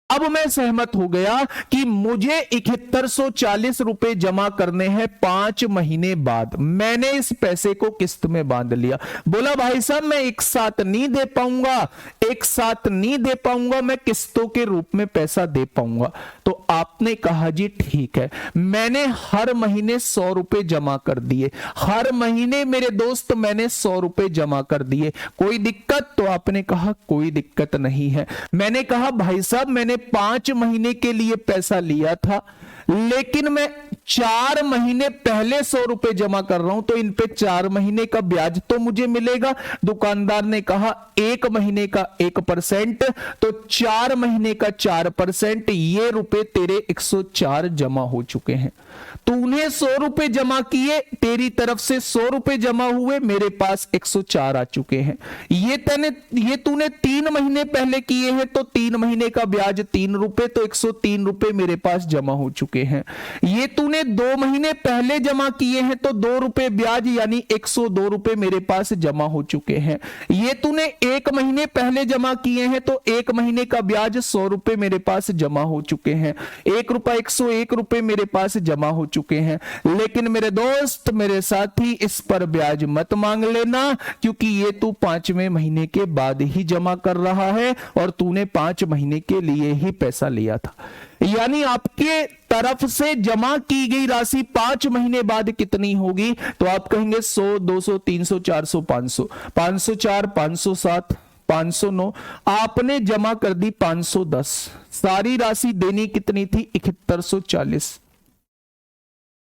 अब मैं सहमत हो गया कि मुझे 7140 रुपए जमा करने हैं 5 महीने बाद। मैंने इस पैसे को किस्त में बांध लिया। बोला भाई साहब मैं एक साथ नहीं दे पाऊंगा, एक साथ नहीं दे पाऊंगा, मैं किस्तों के रूप में पैसा दे पाऊंगा। तो आपने कहा जी ठीक है। मैंने हर महीने 100 रुपए जमा कर दिए, हर महीने मेरे दोस्त मैंने 100 रुपए जमा कर दिए। कोई दिक्कत? तो आपने कहा कोई दिक्कत नहीं है। मैंने कहा भाई साहब मैंने 5 महीने के लिए पैसा लिया था, लेकिन मैं 4 महीने पहले 100 रुपए जमा कर रहा हूं, तो इन पे 4 महीने का ब्याज तो मुझे मिलेगा। दुकानदार ने कहा 1 महीने का 1%, तो 4 महीने का 4%, ये रुपए तेरे 104 जमा हो चुके हैं। तूने 100 रुपए जमा किए, तेरी तरफ से 100 रुपए जमा हुए, मेरे पास 104 आ चुके हैं। ये तूने 3 महीने पहले किए हैं, तो 3 महीने का ब्याज 3 रुपए, तो 103 रुपए मेरे पास जमा हो चुके हैं। ये तूने 2 महीने पहले जमा किए हैं, तो 2 रुपए ब्याज यानी 102 रुपए मेरे पास जमा हो चुके हैं। ये तूने 1 महीने पहले जमा किए हैं, तो 1 महीने का ब्याज 100 रुपए मेरे पास जमा हो चुके हैं। 1 रुपया 101 रुपए मेरे पास जमा हो चुके हैं। लेकिन मेरे दोस्त, मेरे साथी, इस पर ब्याज मत मांग लेना, क्योंकि ये तू 5वें महीने के बाद ही जमा कर रहा है और तूने 5 महीने के लिए ही पैसा लिया था। यानी आपके तरफ से जमा की गई राशि 5 महीने बाद कितनी होगी? तो आप कहेंगे 100, 200, 300, 400, 500, 504, 507, 509। आपने जमा कर दी 510। सारी राशि देनी कितनी थी? 7140।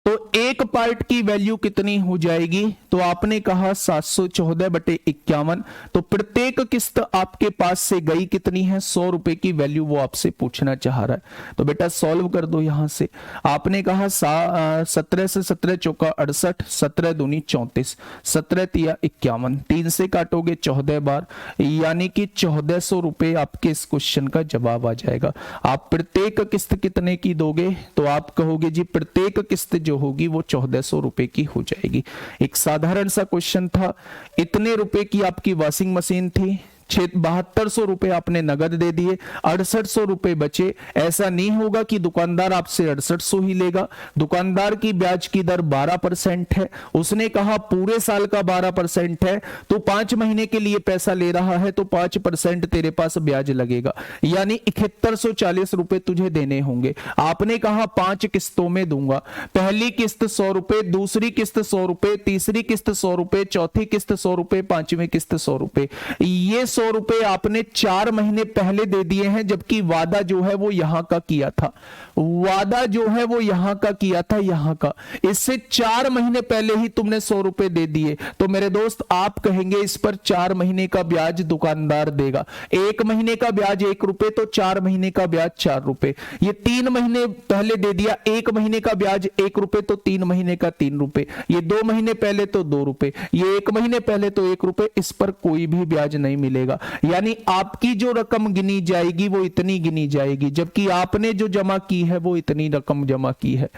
तो एक पार्ट की वैल्यू कितनी हो जाएगी? तो आपने कहा 714/51। तो प्रत्येक किस्त आपके पास से गई कितनी है? 100 रुपए की वैल्यू वो आपसे पूछना चाह रहा है। तो बेटा सॉल्व कर दो यहां से। आपने कहा 17 से 17 चौका 68, 17 दूनी 34, 17 तिया 51, 3 से काटोगे 14 बार, यानी कि 1400 रुपए आपके इस क्वेश्चन का जवाब आ जाएगा। आप प्रत्येक किस्त कितने की दोगे? तो आप कहोगे जी प्रत्येक किस्त जो होगी वो 1400 रुपए की हो जाएगी। एक साधारण सा क्वेश्चन था। इतने रुपए की आपकी वॉशिंग मशीन थी, 7200 रुपए आपने नगद दे दिए, 6800 रुपए बचे। ऐसा नहीं होगा कि दुकानदार आपसे 6800 ही लेगा। दुकानदार की ब्याज की दर 12% है। उसने कहा पूरे साल का 12% है, तो 5 महीने के लिए पैसा ले रहा है, तो 5% तेरे पास ब्याज लगेगा, यानी 7140 रुपए तुझे देने होंगे। आपने कहा 5 किस्तों में दूंगा। पहली किस्त 100 रुपए, दूसरी किस्त 100 रुपए, तीसरी किस्त 100 रुपए, चौथी किस्त 100 रुपए, 5वीं किस्त 100 रुपए। ये 100 रुपए आपने 4 महीने पहले दे दिए हैं, जबकि वादा जो है वो यहां का किया था। वादा जो है वो यहां का किया था, यहां का। इससे 4 महीने पहले ही तुमने 100 रुपए दे दिए। तो मेरे दोस्त आप कहेंगे इस पर 4 महीने का ब्याज दुकानदार देगा। 1 महीने का ब्याज 1 रुपए, तो 4 महीने का ब्याज 4 रुपए। ये 3 महीने पहले दे दिया, 1 महीने का ब्याज 1 रुपए, तो 3 महीने का 3 रुपए। ये 2 महीने पहले तो 2 रुपए, ये 1 महीने पहले तो 1 रुपए। इस पर कोई भी ब्याज नहीं मिलेगा। यानी आपकी जो रकम गिनी जाएगी वो इतनी गिनी जाएगी, जबकि आपने जो जमा की है वो इतनी रकम जमा की है।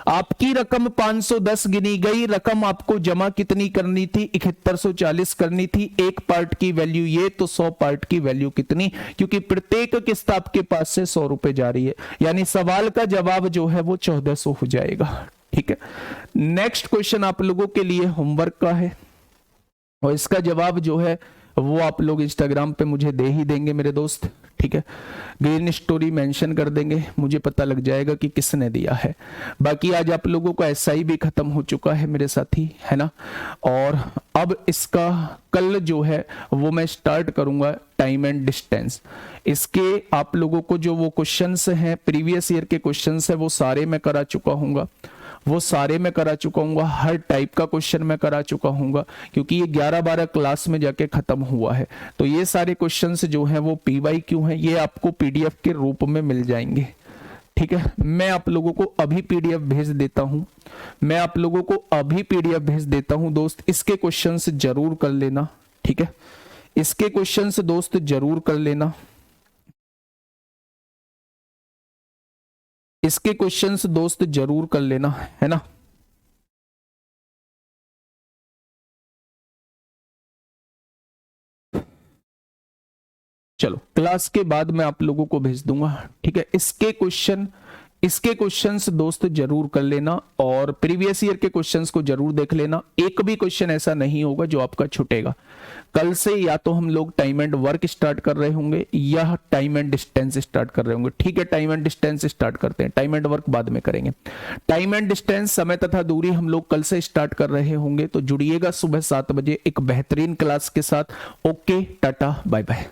आपकी रकम 510 गिनी गई। रकम आपको जमा कितनी करनी थी? 7140 करनी थी। एक पार्ट की वैल्यू ये, तो 100 पार्ट की वैल्यू कितनी? क्योंकि प्रत्येक किस्त आपके पास से 100 रुपए जा रही है, यानी सवाल का जवाब जो है वो 1400 हो जाएगा। ठीक है, नेक्स्ट क्वेश्चन आप लोगों के लिए होमवर्क का है और इसका जवाब जो है वो आप लोग इंस्टाग्राम पे मुझे दे ही देंगे मेरे दोस्त। ठीक ठीक है, ग्रीन स्टोरी मेंशन कर देंगे, मुझे पता लग जाएगा कि किसने दिया है। बाकी आज आप लोगों का एसआई भी खत्म हो चुका है मेरे साथी, है ना। और अब इसका कल जो है वो मैं स्टार्ट करूंगा टाइम एंड डिस्टेंस। इसके आप लोगों को जो वो क्वेश्चंस हैं, प्रीवियस ईयर के क्वेश्चंस है, वो सारे मैं करा चुका हूँगा, हर टाइप का क्वेश्चन मैं करा चुका हूँगा, क्योंकि ये 11-12 क्लास में जाके खत्म हुआ है। तो ये सारे क्वेश्चंस जो हैं वो PYQ हैं, ये आपको PDF के रूप में मिल जाएंगे, ठीक है। मैं आप लोगों को अभी PDF भेज देता हूं, दोस्त इसके क्वेश्चंस जरूर कर लेना, ठीक है, इसके क्वेश्चंस दोस्त जरूर कर लेना, इसके क्वेश्चंस दोस्त जरूर कर लेना, है ना। चलो क्लास के बाद मैं आप लोगों को भेज दूंगा, ठीक है। इसके क्वेश्चंस दोस्त जरूर कर लेना और प्रीवियस ईयर के क्वेश्चंस को जरूर देख लेना। एक भी क्वेश्चन ऐसा नहीं होगा जो आपका छूटेगा। कल से या तो हम लोग टाइम एंड वर्क स्टार्ट कर रहे होंगे या टाइम एंड डिस्टेंस स्टार्ट कर रहे होंगे, ठीक है। टाइम एंड डिस्टेंस स्टार्ट करते हैं, टाइम एंड वर्क बाद में करेंगे। टाइम एंड डिस्टेंस, समय तथा दूरी हम लोग कल से स्टार्ट कर रहे होंगे, तो जुड़िएगा सुबह 7 बजे एक बेहतरीन क्लास के साथ। Okay, tata, bye bye.